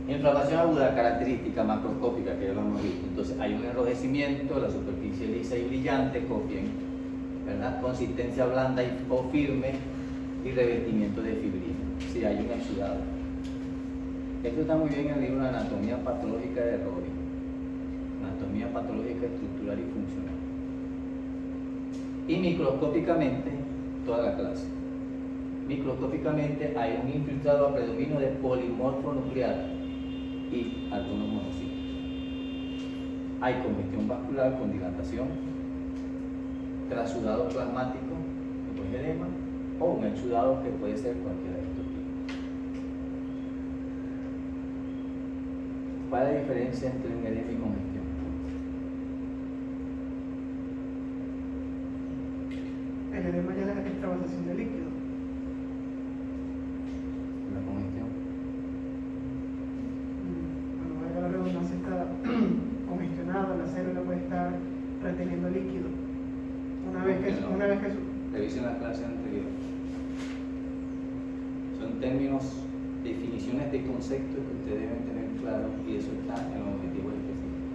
Inflamación aguda característica macroscópica, que ya lo hemos visto. Entonces hay un enrojecimiento, la superficie lisa y brillante, copien, ¿verdad? Consistencia blanda o firme y revestimiento de fibrina. Sí, hay un exudado. Esto está muy bien en el libro de Anatomía Patológica de Robbie. Anatomía patológica estructural y funcional. Y microscópicamente, toda la clase. Microscópicamente hay un infiltrado a predominio de polimorfo nuclear y algunos monocitos. Hay congestión vascular con dilatación, trasudado plasmático, que puede ser edema, o un exudado que puede ser cualquiera de estos tipos. ¿Cuál es la diferencia entre un edema y congestión? El edema ya es la extravasación de líquido. La congestión. Bueno, valga la redundancia, está congestionado, la célula puede estar reteniendo líquido. Una vez que Revisen la clase anterior. Son términos, definiciones de conceptos que ustedes deben tener claros, y eso está en los objetivos específicos.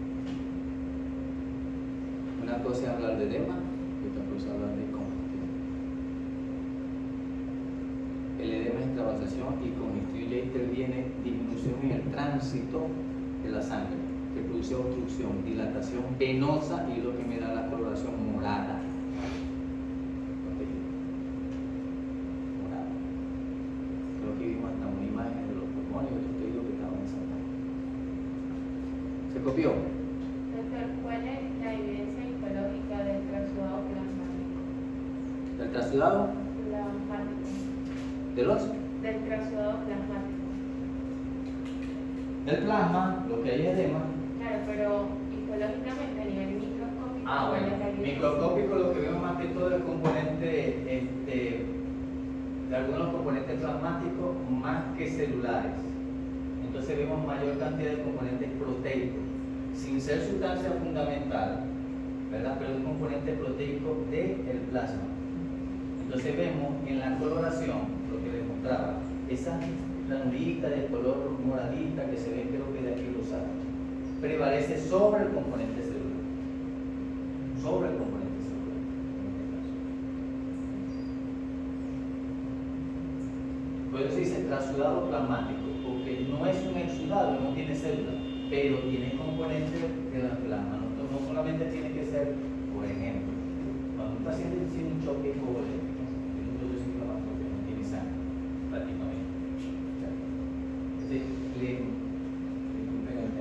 Una cosa es hablar de edema y otra cosa es hablar de congestión. El edema es extravasación y congestión ya interviene disminución en el tránsito de la sangre, que produce obstrucción, dilatación venosa y lo que me da la coloración morada. Morada. Creo que vimos hasta una imagen de los pulmones y otros tejidos que estaban ensartados. ¿Se copió? Doctor, ¿cuál es la evidencia histológica del trasudado plasmático? ¿Del trasudado? Plasmático. ¿De los? Del trasudado plasmático. Del plasma, lo que hay es edema. Claro, pero histológicamente a nivel microscópico. Ah, ¿cuál bueno, es la evidencia? microscópico lo que vemos más que todo es el componente de algunos componentes plasmáticos más que celulares. Entonces vemos mayor cantidad de componentes proteicos, sin ser sustancia fundamental, ¿verdad? Pero el componente proteico del plasma. Entonces vemos en la coloración, lo que les mostraba, esa granulita de color moradita que se ve, creo que de aquí lo saben, prevalece sobre el componente celular. Sobre el componente celular, en este caso. Por eso se dice trasudado plasmático, porque no es un exudado, no tiene célula, pero tiene componentes de la plasma. No solamente tiene que ser, por ejemplo, cuando un paciente tiene un choque hipovolémico, tiene un proceso inflamatorio, no tiene sangre, prácticamente. Entonces, le encuentran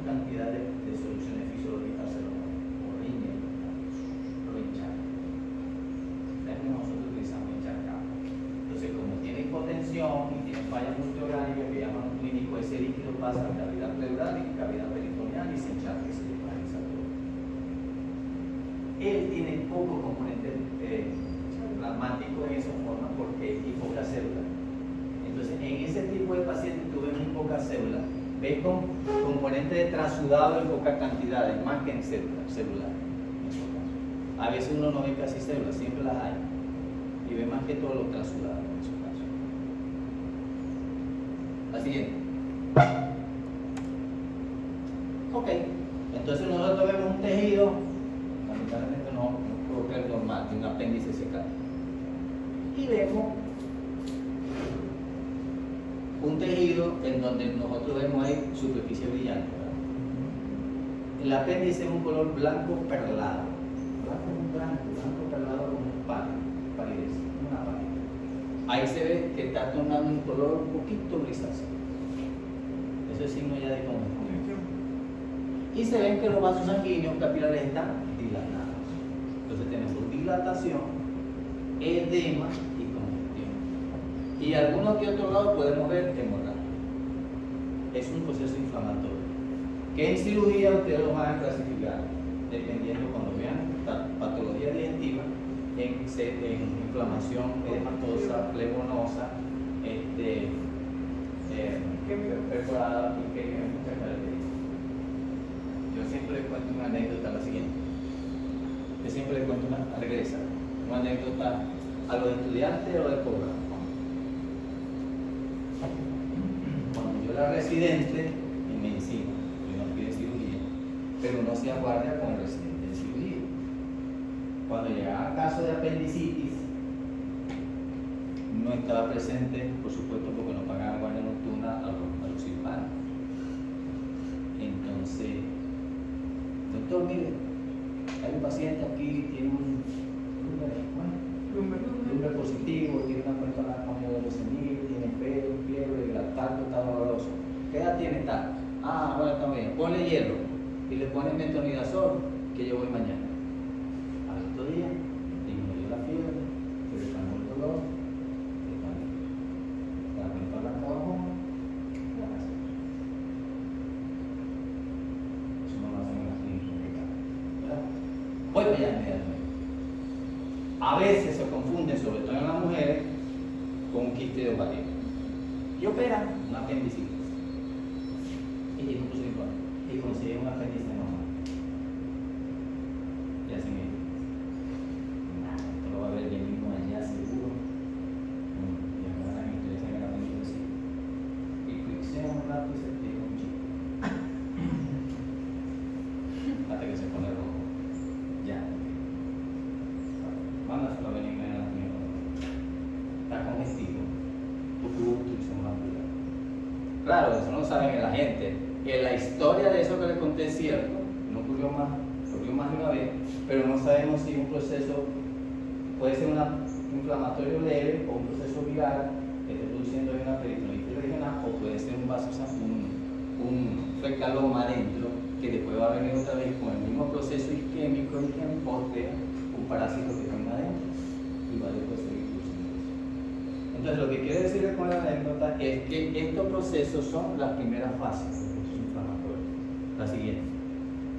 cantidad de soluciones fisiológicas al celular. él tiene poco componente plasmático en esa forma porque hay pocas células. Entonces, en ese tipo de pacientes tú ves muy pocas células, ves con componente de transudado en pocas cantidades, más que en celular. A veces uno no ve casi células, siempre las hay, y ve más que todo lo transudado en esos casos. La siguiente. Ok, entonces nosotros vemos un tejido, lamentablemente no puedo creer normal, de un apéndice secado. Y vemos un tejido en donde nosotros vemos ahí superficie brillante, ¿verdad? El apéndice es un color blanco perlado, blanco perlado como un palidez, una palidez. Ahí se ve que está tomando un color un poquito grisáceo. Eso es signo ya de congestión. Y se ven que los vasos sanguíneos capilares están dilatados. Entonces tenemos dilatación, edema y congestión. Y algunos que otro lado podemos ver hemorragia. Es un proceso inflamatorio. Que en cirugía ustedes lo van a clasificar, dependiendo cuando vean patología digestiva, en inflamación edematosa, flebonosa, perforada y que hay muchas características. Yo siempre le cuento una anécdota la siguiente. Yo siempre le cuento una anécdota a los estudiantes o del programa. Cuando yo era residente en medicina, yo no fui de cirugía, pero uno hacía guardia con el residente de cirugía. Cuando llegaba caso de apendicitis, no estaba presente, por supuesto, porque no pagaban guardia nocturna a los cirujanos. Entonces, doctor, mire, hay un paciente aquí, tiene un lumbre positivo, tiene una cuenta de leucemia, tiene fiebre, lactato, está doloroso. ¿Qué edad tiene tal? Ah, bueno, está bien. Ponle hielo y le ponen metronidazol, que yo voy mañana. Al otro día, disminuyó la fiebre, se le calmó el dolor, está bien. La cuenta de lactato, eso no lo hacen en las clínicas, ¿verdad? Voy para allá inmediatamente. A veces se confunden, sobre todo en las mujeres, con un quiste de ovario. Y operan una apendicitis. Y consiguen una apéndice normal. Y hacen esto. Esto lo va a ver bien mismo allá, seguro. Y ahora me interesa en el apéndice. Y cliquean un rato y se pega un chico. Hasta que se pone rojo. Ya. Mándaselo a venir a la mierda. Está congestivo. Tuvo obstrucción macular. Claro, eso no saben la gente. Que la historia de eso que les conté es cierto, no ocurrió más de una vez, pero no sabemos si un proceso puede ser un inflamatorio leve o un proceso viral que esté produciendo una peritonitis regional, o puede ser un vaso un fecaloma adentro que después va a venir otra vez con el mismo proceso isquémico y que importe un parásito que tenga adentro y va a después seguir produciendo eso. Entonces, lo que quiero decirles con la anécdota es que estos procesos son las primeras fases. La siguiente,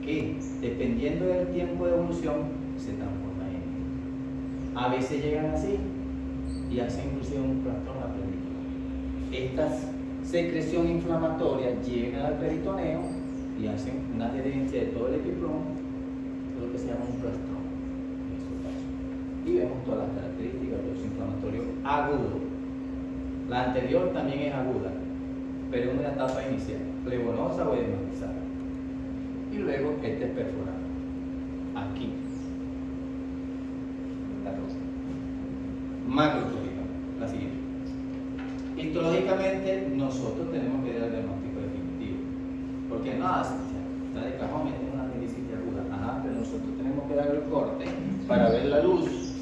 que dependiendo del tiempo de evolución se transforma en él. A veces llegan así y hacen inclusive un trastorno al peritoneo. Estas secreción inflamatoria llegan al peritoneo y hacen una adherencia de todo el epiploma, lo que se llama un trastorno en estos casos. Y vemos todas las características del proceso inflamatorio agudo. La anterior también es aguda, pero en una etapa inicial, flebonosa o edematizada. Y luego este es perforado. Aquí. La rosa. Macroscópica. La siguiente. Histológicamente, nosotros tenemos que dar el diagnóstico definitivo. Porque no, está de cajón, es una apendicitis aguda. Ajá, pero nosotros tenemos que dar el corte para ver la luz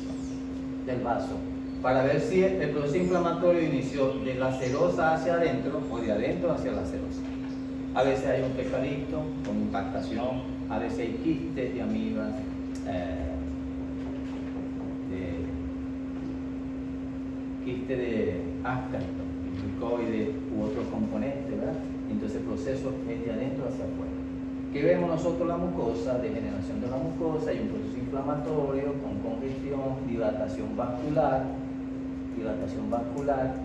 del vaso. Para ver si el proceso inflamatorio inició de la serosa hacia adentro o de adentro hacia la serosa. A veces hay un fecalito con impactación, a veces hay quistes de amibas, quiste de ascarito, glicoide u otros componentes, ¿verdad? Entonces el proceso es de adentro hacia afuera. ¿Qué vemos nosotros la mucosa? Degeneración de la mucosa y un proceso inflamatorio con congestión, dilatación vascular,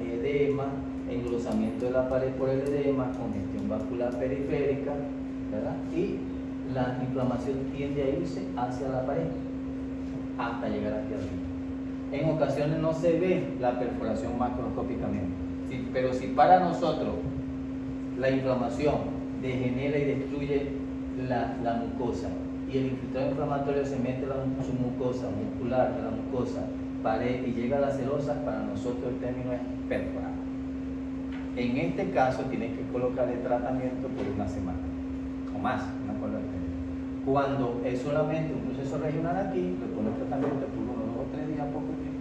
edema, engrosamiento de la pared por el edema, congestión vascular periférica, ¿verdad? Y la inflamación tiende a irse hacia la pared hasta llegar aquí arriba. En ocasiones no se ve la perforación macroscópicamente, pero si para nosotros la inflamación degenera y destruye la mucosa y el infiltrado inflamatorio se mete su mucosa muscular, la mucosa, pared y llega a la serosa, para nosotros el término es perforar. En este caso tienes que colocarle tratamiento por una semana o más, una cosa así. Cuando es solamente un proceso regional aquí, le pones tratamiento por 1, 2 o 3 días, poco tiempo,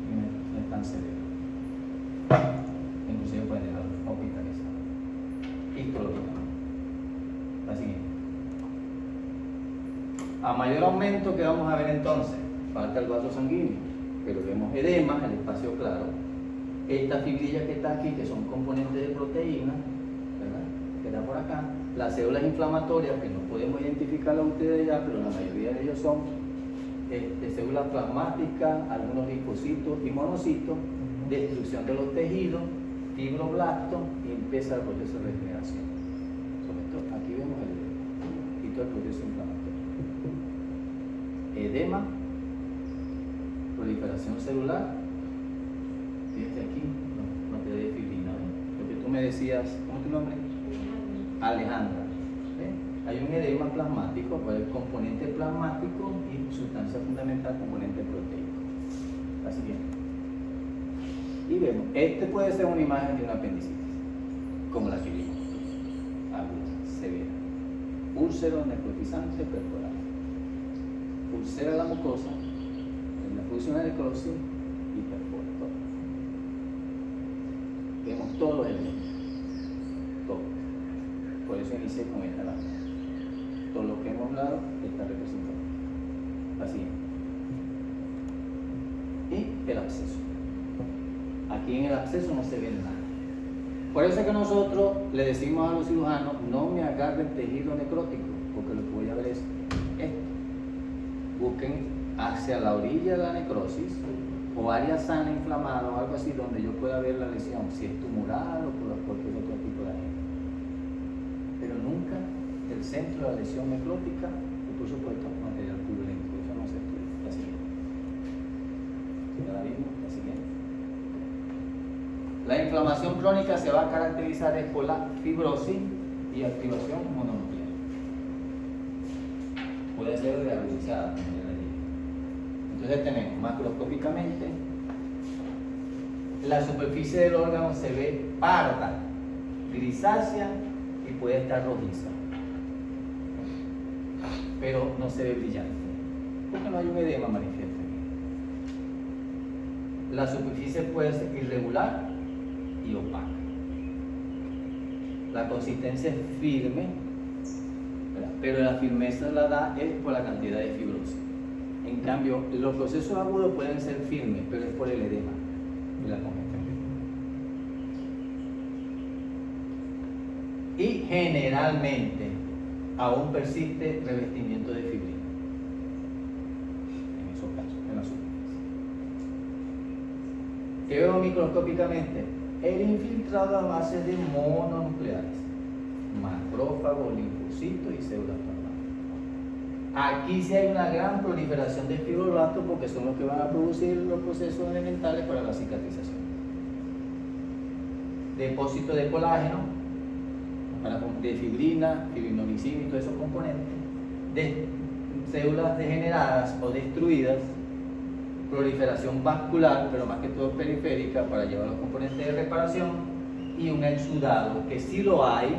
y no es tan severo. Inclusive pueden dejar hospitalizado. Histológicamente. La siguiente. A mayor aumento, ¿qué vamos a ver entonces? Falta el vaso sanguíneo, pero vemos edema, el espacio claro. Esta fibrilla que está aquí, que son componentes de proteína, ¿verdad? Que está por acá. Las células inflamatorias, que no podemos identificarlas ustedes ya, pero la mayoría de ellos son células plasmáticas, algunos linfocitos y monocitos, destrucción de los tejidos, fibroblastos, y empieza el proceso de regeneración. Sobre esto, aquí vemos el edema y todo el proceso inflamatorio. Edema, proliferación celular, fíjate aquí, no te dé fibrina, ¿ven? Lo que tú me decías, ¿cómo es tu nombre? Alejandra. ¿Ven? Hay un edema plasmático, pues el componente plasmático y sustancia fundamental, componente proteico. La siguiente. Y vemos, puede ser una imagen de una apendicitis, como la que vimos, aguda, severa. Úlcero necrotizante perforal. Ulcera la mucosa, en la producción de necrosis y perfora todo. Vemos todos los elementos, todo. Por eso inicié con esta lámina. Todo lo que hemos hablado está representado. Así es. Y el absceso. Aquí en el absceso no se ve nada. Por eso es que nosotros le decimos a los cirujanos, no me agarren tejido necrótico, porque lo que voy a ver es esto. Busquen hacia la orilla de la necrosis o área sana inflamada o algo así donde yo pueda ver la lesión, si es tumoral o por cualquier otro tipo de agente. Pero nunca el centro de la lesión necrótica y por supuesto material purulento, eso no se estudia. La siguiente. Ya la vimos, la siguiente. La inflamación crónica se va a caracterizar por la fibrosis y activación mononuclear. Puede ser reagudizada, como ya le dije. Entonces tenemos macroscópicamente, la superficie del órgano se ve parda, grisácea y puede estar rojiza, pero no se ve brillante, porque no hay un edema manifiesto. La superficie puede ser irregular y opaca. La consistencia es firme, pero la firmeza la da es por la cantidad de fibrosis. En cambio, los procesos agudos pueden ser firmes, pero es por el edema y la congestión. Y generalmente aún persiste revestimiento de fibrina. En esos casos, en la superficie. ¿Qué veo microscópicamente? El infiltrado a base de mononucleares, macrófagos, linfocitos y células plasmáticas. Aquí sí hay una gran proliferación de fibroblastos porque son los que van a producir los procesos elementales para la cicatrización. Depósito de colágeno, de fibrina, fibrinolicina y todos esos componentes, de células degeneradas o destruidas, proliferación vascular, pero más que todo periférica para llevar los componentes de reparación, y un exudado que sí lo hay,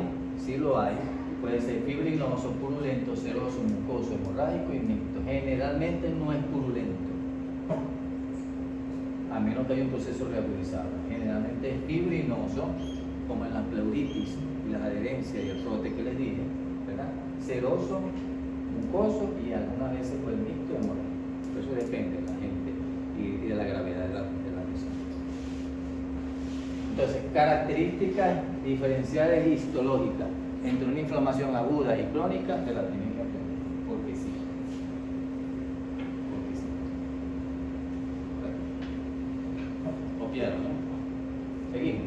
puede ser fibrinoso, purulento, seroso, mucoso, hemorrágico y mixto. Generalmente no es purulento, a menos que haya un proceso reagudizado. Generalmente es fibrinoso, como en la pleuritis y las adherencias y el frote que les dije, ¿verdad? Seroso, mucoso y algunas veces pues mixto y hemorrágico. Eso depende de la gente y de la gravedad de la lesión. Entonces, características diferenciales histológicas. entre una inflamación aguda y crónica, te la tienen que aprender, porque sí. Porque sí. Copiaron, ¿no? Seguimos.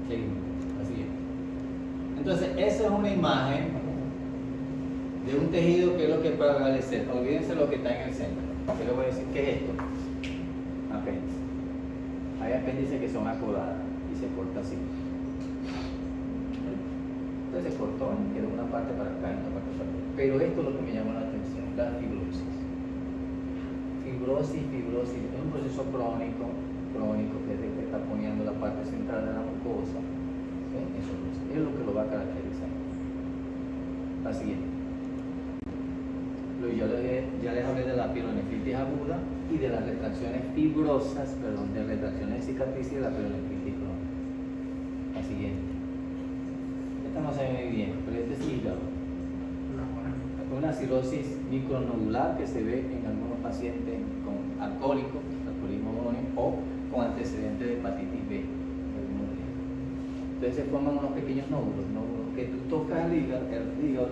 Seguimos. La siguiente. Entonces, esa es una imagen de un tejido que es lo que prevalece. Olvídense lo que está en el centro. Yo les voy a decir, ¿qué es esto? Apéndice. Hay apéndices que son acodadas y se corta así. Entonces se cortó, quedó una parte para acá y una parte para acá. Pero esto es lo que me llamó la atención, la fibrosis. Fibrosis, es un proceso crónico que está poniendo la parte central de la mucosa. ¿Sí? Eso es lo que lo va a caracterizar. La siguiente. Ya les hablé de la pielonefritis aguda y de las retracciones fibrosas, de retracciones de cicatrices y de la pielonefritis crónica. La siguiente. Esta no se ve muy bien, pero este es hígado. Una cirrosis micronodular que se ve en algunos pacientes con alcohólico, alcoholismo anónimo o con antecedentes de hepatitis B. Entonces se forman unos pequeños nódulos que tú tocas el hígado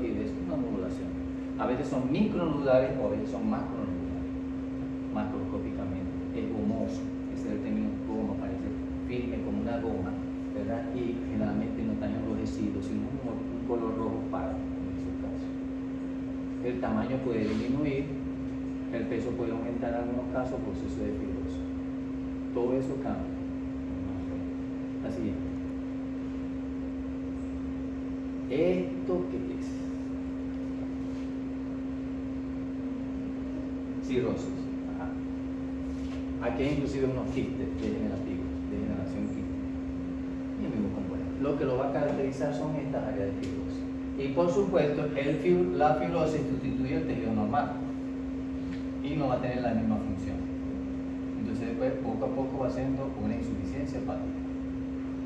y ves una nodulación. A veces son micronodulares o a veces son macronodulares, macroscópicamente. Es gomoso, ese es el término goma, parece firme como una goma, ¿verdad? Y generalmente no están enrojecidos, sino un color rojo pardo en su caso. El tamaño puede disminuir, el peso puede aumentar en algunos casos, proceso de fibrosis. Todo eso cambia. La siguiente. ¿Esto qué es? Cirrosis. Ajá. Aquí hay inclusive unos quistes degenerativos, degeneración quística. Y el mismo componente. Lo que lo va a caracterizar son estas áreas de fibrosis. Y por supuesto, la fibrosis sustituye el tejido normal y no va a tener la misma función. Entonces después, poco a poco va siendo una insuficiencia hepática,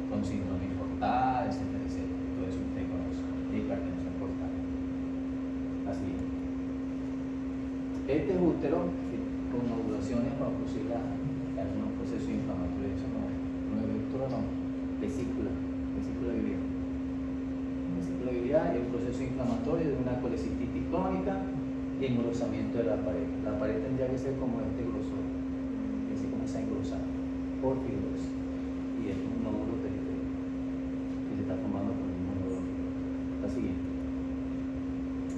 con síndrome portal, etcétera, etcétera. Todo eso usted conoce, hipertensión portal. Así es. Este es útero con nodulaciones macrociliares, algunos procesos inflamatorios, eso no es útero, no, vesícula biliar. Vesícula biliar es un proceso inflamatorio de una colecistitis crónica y engrosamiento de la pared. La pared tendría que ser como este grosor, así como está engrosada, por fibrosis. Y es un nódulo periférico que se está formando por el mismo nódulo. La siguiente.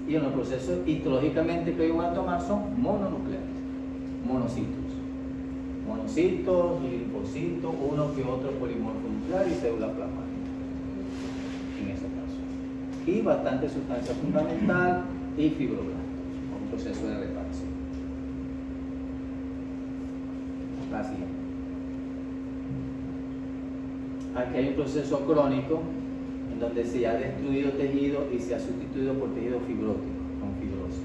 Y en los procesos histológicamente que hoy van a tomar son mononucleares, monocitos, linfocitos, uno que otro polimorfo nuclear y célula plasmática, en ese caso. Y bastante sustancia fundamental y fibroblastos, un proceso de reparación. La siguiente. Aquí hay un proceso crónico en donde se ha destruido tejido y se ha sustituido por tejido fibrótico, con fibrosis.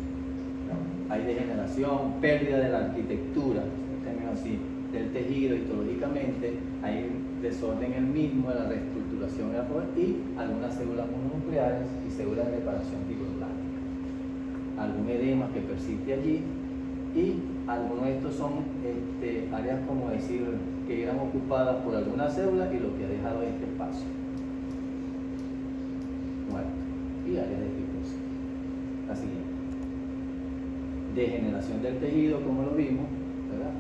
Hay degeneración, pérdida de la arquitectura, en términos así, del tejido histológicamente, hay desorden en el mismo, de la reestructuración y algunas células mononucleares y células de reparación fibroblástica. Algún edema que persiste allí y algunos de estos son áreas como decir que eran ocupadas por alguna célula y lo que ha dejado es este espacio muerto y áreas de fibrosis. La siguiente. Degeneración del tejido, como lo vimos, ¿verdad?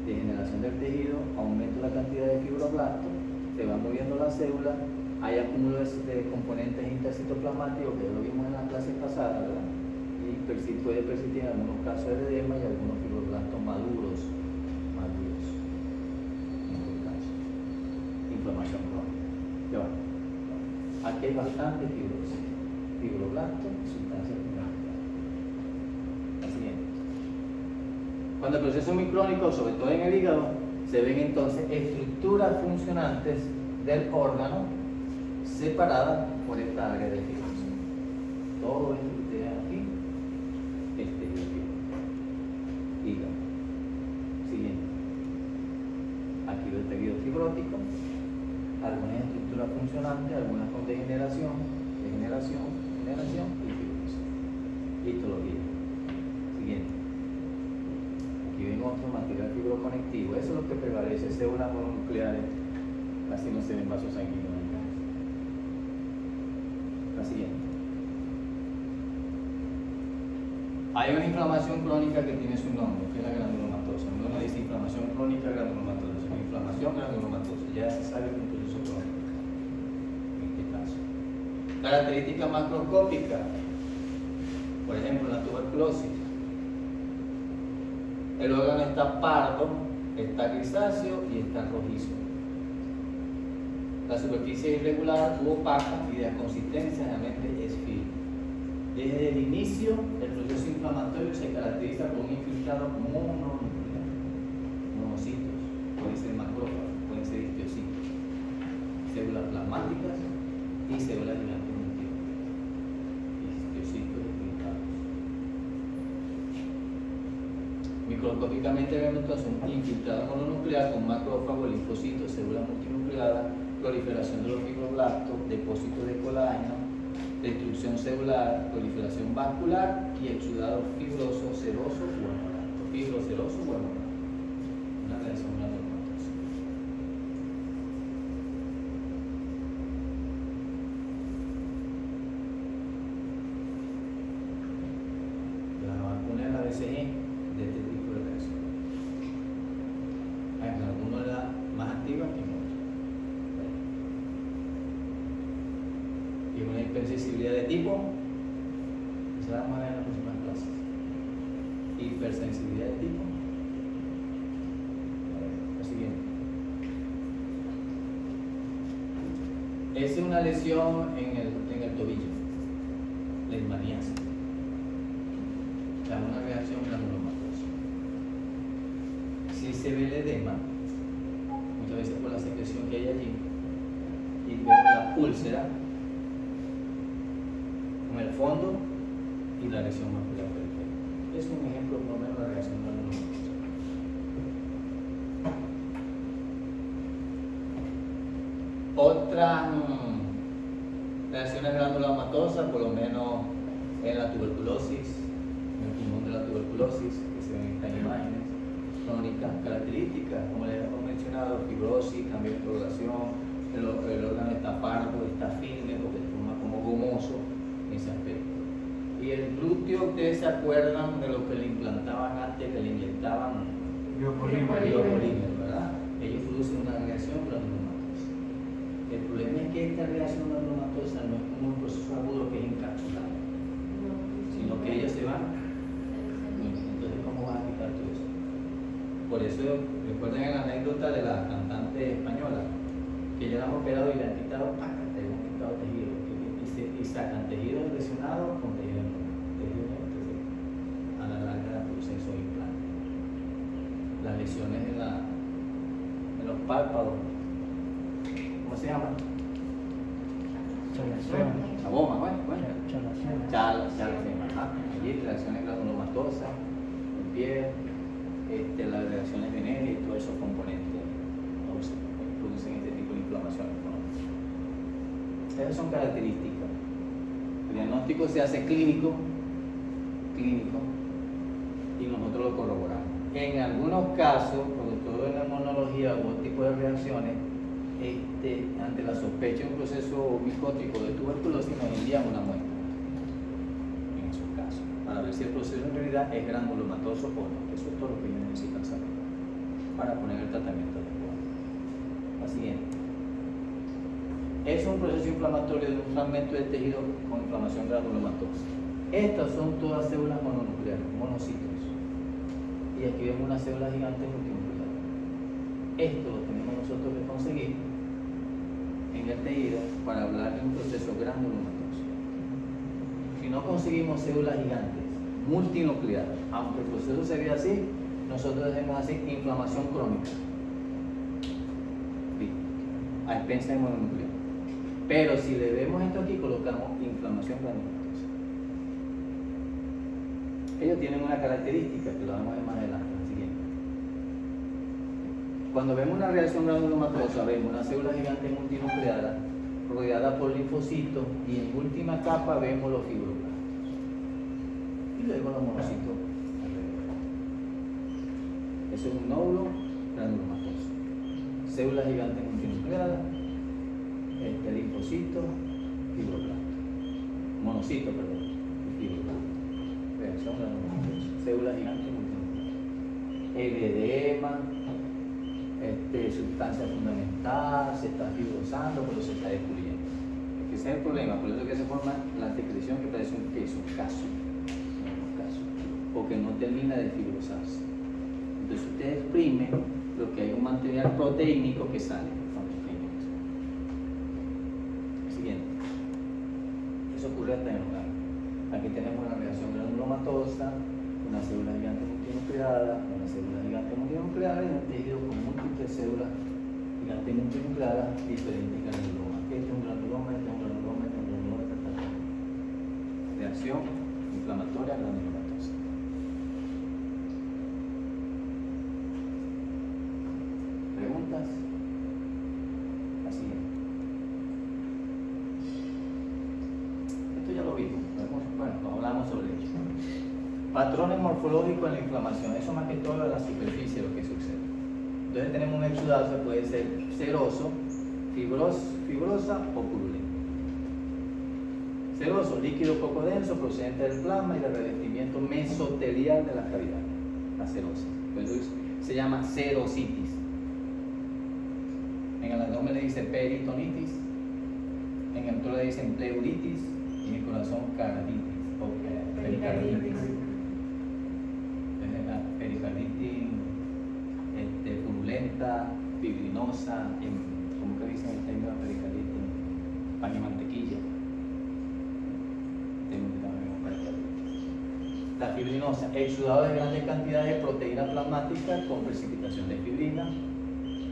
Degeneración del tejido, aumento de la cantidad de fibroblastos, se van moviendo las células, hay acúmulos de componentes intercitoplasmáticos que ya lo vimos en las clases pasadas, ¿verdad? Y puede persistir en algunos casos de edema y algunos fibroblastos maduros en este caso. Inflamación crónica. Ya va. Aquí hay bastante fibrosis, fibroblastos y sustancias plasmáticas. La siguiente. Cuando el proceso es muy crónico, sobre todo en el hígado, se ven entonces estructuras funcionantes del órgano separadas por esta área de fibrosis. Todo esto que ustedes ven aquí, este es el hígado. Siguiente. Aquí el tejido fibrótico, algunas estructuras funcionantes, algunas con degeneración y fibrosis. Histología. Siguiente. Aquí ven otro material fibroconectivo. Eso es lo que prevalece, células mononucleares, casi no se ven vasos sanguíneos acá. La siguiente. Hay una inflamación crónica que tiene su nombre, que es la granulomatosa. Uno dice inflamación crónica granulomatosa. Inflamación granulomatosa. Ya se sabe que es un proceso crónico. En este caso. Características macroscópicas. Por ejemplo, la tuberculosis. El órgano está pardo, está grisáceo y está rojizo. La superficie es irregular u opaca y de consistencia generalmente es firme. Desde el inicio, el proceso inflamatorio se caracteriza por un infiltrado mononuclear. Monocitos, pueden ser macrófagos, pueden ser histocitos, células plasmáticas y células gigantes múltiples. Histocitos infiltrados. Microscópicamente vemos entonces un infiltrado mononuclear con macrófagos, linfocitos, células multinucleadas, proliferación de los fibroblastos, depósitos de colágeno, destrucción celular, proliferación vascular y exudado fibroso, seroso u amorato. Fibroseroso u amorato. Una reacción granulomatosa. La vacuna es la BCG de este tipo de reacción. Hay algunas de las más antiguas que no. Y una hipersensibilidad de tipo, se va a ver en las próximas clases. Hipersensibilidad de tipo. Lo siguiente. Es una lesión en el tobillo, leishmaniasis. Da una reacción granulomatosa. Si se ve el edema, muchas veces por la secreción que hay allí, y vemos la úlcera con el fondo y la lesión macular periférica. Es un ejemplo por lo menos de reacción granulomatosa. Otras reacciones granulomatosas, por lo menos en la tuberculosis, en el pulmón de la tuberculosis, que se ven en estas imágenes, crónicas características, como les hemos mencionado, fibrosis, cambio de coloración, el órgano está pardo, está firme, porque se forma como gomoso en ese aspecto. Y el glúteo, ustedes se acuerdan de lo que le implantaban antes, que le inyectaban biopolímero, ¿verdad? Ellos producen una reacción granulomatosa. El problema es que esta reacción granulomatosa no es como un proceso agudo que es encapsulado, sino que ellos se van. Entonces, ¿cómo van a quitar todo eso? Por eso, recuerden la anécdota de la cantante española, que ya la han operado y le han quitado tejido, y sacan tejido lesionado con tejido normal. Entonces, a la larga producen esos implantes. Las lesiones en los párpados, ¿cómo se llaman? La bomba, bueno. Allí reacciones granulomatosas, en piel, las reacciones venéreas y todos esos componentes producen este tipo de inflamaciones, ¿no? Esas son características. El diagnóstico se hace clínico, y nosotros lo corroboramos. En algunos casos, sobre todo en la inmunología u otro tipo de reacciones, ante la sospecha de un proceso micótico de tuberculosis, nos enviamos una muestra. En esos casos, para ver si el proceso en realidad es granulomatoso o no. Eso es todo lo que ellos necesitan saber para poner el tratamiento adecuado. La siguiente. Es un proceso inflamatorio de un fragmento de tejido con inflamación granulomatosa. Estas son todas células mononucleares, monocitos. Y aquí vemos una célula gigante multinuclear. Esto lo tenemos nosotros que conseguir en el tejido para hablar de un proceso granulomatoso. Si no conseguimos células gigantes multinucleares, aunque el proceso sería así, nosotros debemos hacer inflamación crónica a expensas de mononuclear. Pero si le vemos esto aquí, colocamos inflamación granulomatosa. Ellos tienen una característica que lo vamos a ver más adelante, la siguiente. Cuando vemos una reacción granulomatosa, vemos una célula gigante multinucleada rodeada por linfocitos y en última capa vemos los fibroblastos y luego los monocitos alrededor. Eso es un nódulo granulomatoso. Células gigantes multinucleadas, linfocitos, fibroblastos. monocitos, perdón, y fibras. Reacción de las células gigantes multinucleares. El edema, sustancia fundamental, se está fibrosando, pero se está descubriendo. Ese es el problema, por eso que se forma la secreción que parece un queso, un caso, o que no termina de fibrosarse. Entonces usted exprime lo que hay un material proteínico que sale cuando exprime eso. Siguiente. Eso ocurre hasta en el hogar. Aquí tenemos una reacción granulomatosa, una célula gigante multinucleada, una célula gigante multinucleada y un tejido con múltiples células gigantes multinucleadas diferentes granulomas. Este es un granuloma, este es un granuloma, este es un granuloma, este es un granuloma. Reacción inflamatoria granulomatosa. ¿Preguntas? La siguiente. Esto ya lo vimos. Bueno, lo hablamos sobre ello. Patrones morfológicos en la inflamación. Eso más que todo es la superficie de lo que sucede. Entonces tenemos un exudado que puede ser seroso, fibrosa o purulenta. Seroso, líquido poco denso procedente del plasma y del revestimiento mesotelial de la cavidad, la serosa. Entonces se llama serositis. En el abdomen le dice peritonitis, en el torso le dicen pleuritis y en el corazón carditis o pericarditis. Entonces la pericarditis purulenta, fibrinosa, ¿cómo que dicen el término de pericarditis? Pan y mantequilla. La fibrinosa, exudado de grandes cantidades de proteína plasmática con precipitación de fibrina.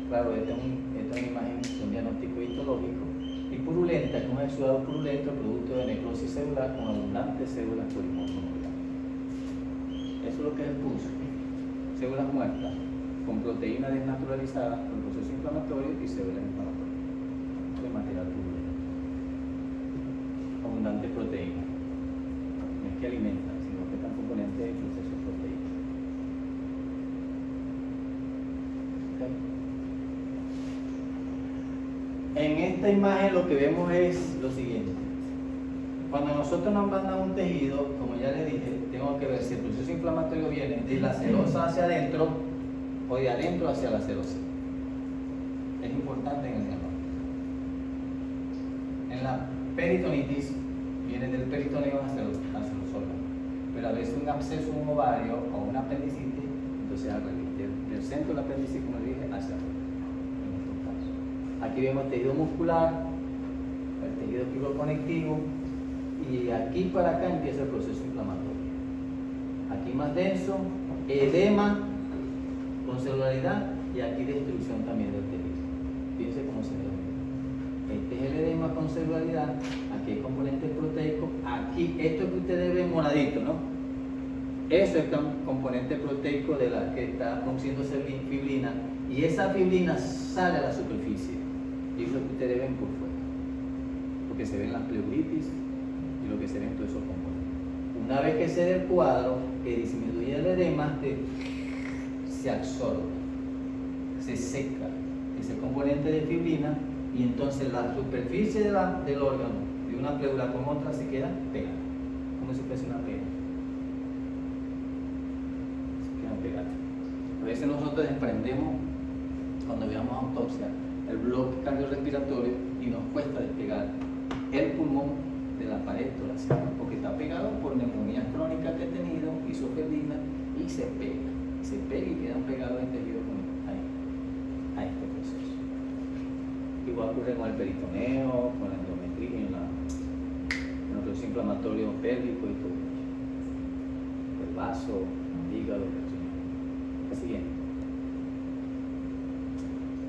Claro, esta es una imagen de un diagnóstico histológico. Y purulenta, que es un exudado purulento producto de necrosis celular con abundantes células polimorfomodulares. Eso es lo que es el pulso. Células muertas con proteína desnaturalizada por el proceso inflamatorio y células inflamatorias de material purulento. Abundante proteína. No es que alimentan, sino que están componentes del proceso proteico. ¿Okay? En esta imagen lo que vemos es lo siguiente. Cuando nosotros nos mandan un tejido, como ya les dije, tengo que ver si el proceso inflamatorio viene de la serosa hacia adentro o de adentro hacia la serosa. Es importante en el diagnóstico. En la peritonitis viene del peritoneo hacia los órganos, pero a veces un absceso, un ovario o una apendicitis, entonces al revés, del centro del apéndice, como dije, hacia afuera. En estos casos. Aquí vemos el tejido muscular, el tejido fibroconectivo, y aquí para acá empieza el proceso inflamatorio. Aquí más denso, edema con celularidad y aquí destrucción también del tejido. Fíjense cómo se ve. Este es el edema con celularidad, aquí hay componentes proteicos, aquí, esto que ustedes ven moradito, ¿no? Eso es el componente proteico de la que está produciéndose fibrina y esa fibrina sale a la superficie y es lo que ustedes ven por fuera, porque se ven las pleuritis y lo que se ven todos esos componentes. Una vez que se dé el cuadro, que disminuye el edema, se absorbe, se seca ese componente de fibrina y entonces la superficie del órgano de una pleura con otra se queda pegada, como si fuese una pega. Se quedan pegadas. A veces nosotros desprendemos, cuando veamos autopsia, el bloque cardiorrespiratorio y nos cuesta despegar el pulmón de la pared torácica, porque está pegado por neumonías crónicas que he tenido, isofebrina, y se pega y quedan pegados en tejido a este proceso. Igual ocurre con el peritoneo, con la endometría, en el proceso inflamatorio pélvico y todo ello. El vaso, el hígado, el siguiente.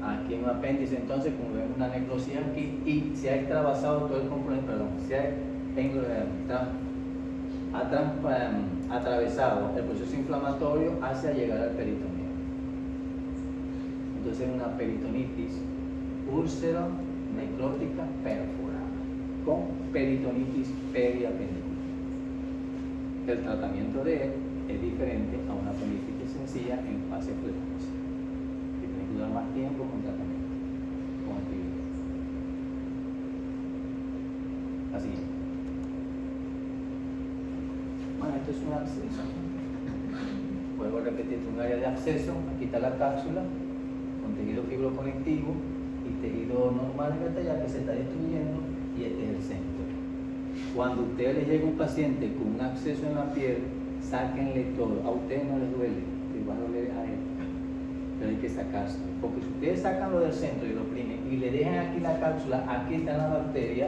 Aquí en un apéndice, entonces, como vemos una necrosis aquí, y se ha extravasado todo el componente, se ha atravesado el proceso inflamatorio hacia llegar al peritoneo. Entonces, una peritonitis úlcera necrótica perforada con peritonitis periapendicitis. El tratamiento de él es diferente a una apendicitis sencilla en fase precoz. Tiene que durar más tiempo con tratamiento, con antibióticos. Así es. esto es un acceso. Vuelvo a repetir, es un área de acceso. Aquí está la cápsula con tejido fibroconectivo y tejido normal en ya que se está destruyendo, y este es el centro. Cuando a usted le llega un paciente con un acceso en la piel, sáquenle todo. A usted no les duele, le va a doler a él, pero hay que sacárselo. Porque si ustedes sacan lo del centro y lo oprimen y le dejan aquí la cápsula, aquí está la bacteria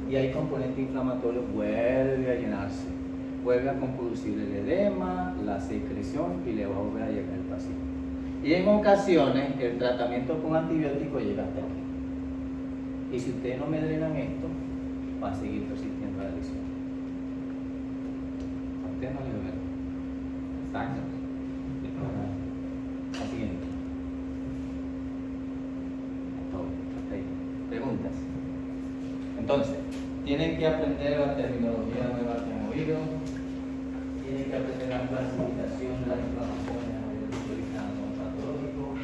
y hay componente inflamatorio, vuelve a llenarse, vuelve a producir el edema, la secreción y le va a volver a llegar el paciente. Y en ocasiones el tratamiento con antibióticos llega hasta aquí. Y si ustedes no me drenan esto, va a seguir persistiendo la lesión. A ustedes no les duele. Exacto. La siguiente. Okay. Preguntas. Entonces, tienen que aprender la terminología nueva que han oído. Tienen que aprender la clasificación de las inflamaciones a nivel patológico.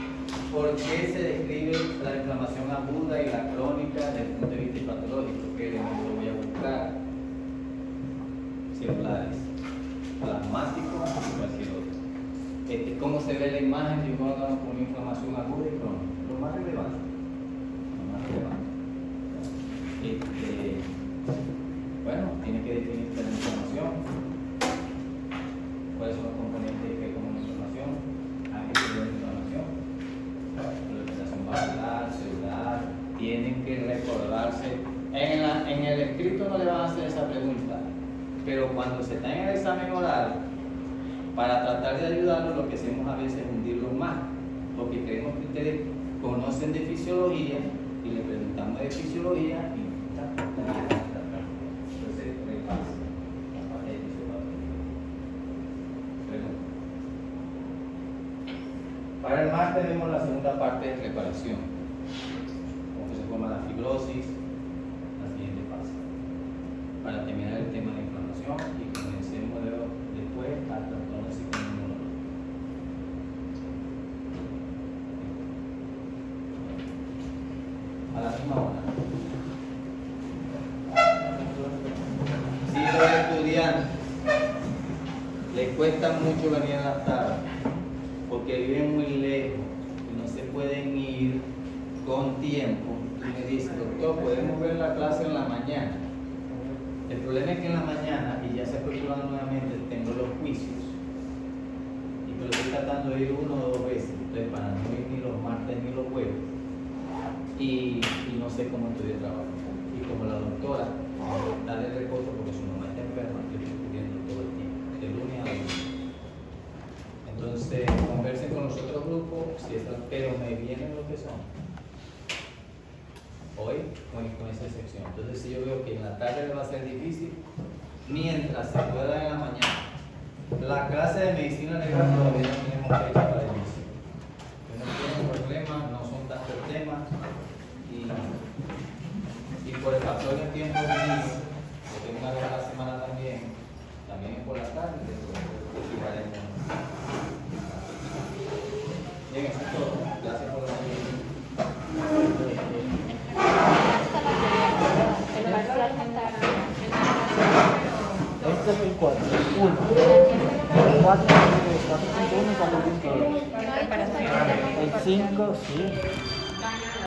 ¿Por qué se describe la inflamación aguda y la crónica desde el punto de vista patológico? ¿Qué elemento voy a buscar? Celulares, plasmáticos y cualquier otro. ¿Cómo se ve la imagen de un órgano con inflamación aguda y crónica? Lo más relevante. Bueno, tiene que definir la inflamación. ¿Cuáles son los componentes que como inflamación? Agentes de inflamación. Proliferación vascular, celular. Tienen que recordarse. En el escrito no le van a hacer esa pregunta, pero cuando se está en el examen oral, para tratar de ayudarlos, lo que hacemos a veces es hundirlos más, porque creemos que ustedes conocen de fisiología y le preguntamos de fisiología y entonces repasa la parte de fisiología. Para el mar tenemos la segunda parte de reparación, cómo se forma la fibrosis, la siguiente fase, para terminar el tema de inflamación y comencemos después al trastorno psicoinmunológico. A la misma hora. Si los estudiantes les cuesta mucho venir a las tardes porque viven muy lejos y no se pueden ir con tiempo, y me dicen, doctor, podemos ver la clase en la mañana. El problema es que en la mañana, y ya se calculado nuevamente, tengo los juicios. Y pero estoy tratando de ir 1 o 2 veces, entonces para no ir ni los martes ni los jueves. Y no sé cómo estoy de trabajo. Y como la doctora está de reposo porque su mamá está enferma, yo estoy cubriendo todo el tiempo, de lunes a lunes. Entonces, conversen con los otros grupos, si están, pero me vienen lo que son. Hoy, con esa excepción. Entonces, si yo veo que en la tarde me va a ser difícil, mientras se pueda en la mañana. La clase de medicina legal todavía no tenemos fecha para el inicio. No tenemos problemas, no son tantos temas. Y por el factor de tiempo mío, que tengo una vez a la semana también es por la tarde, lo fijaremos. Bien, eso es todo. Gracias por la atención. Este es el 4, 1, 4, 4.1 y 4.2. El 5, sí.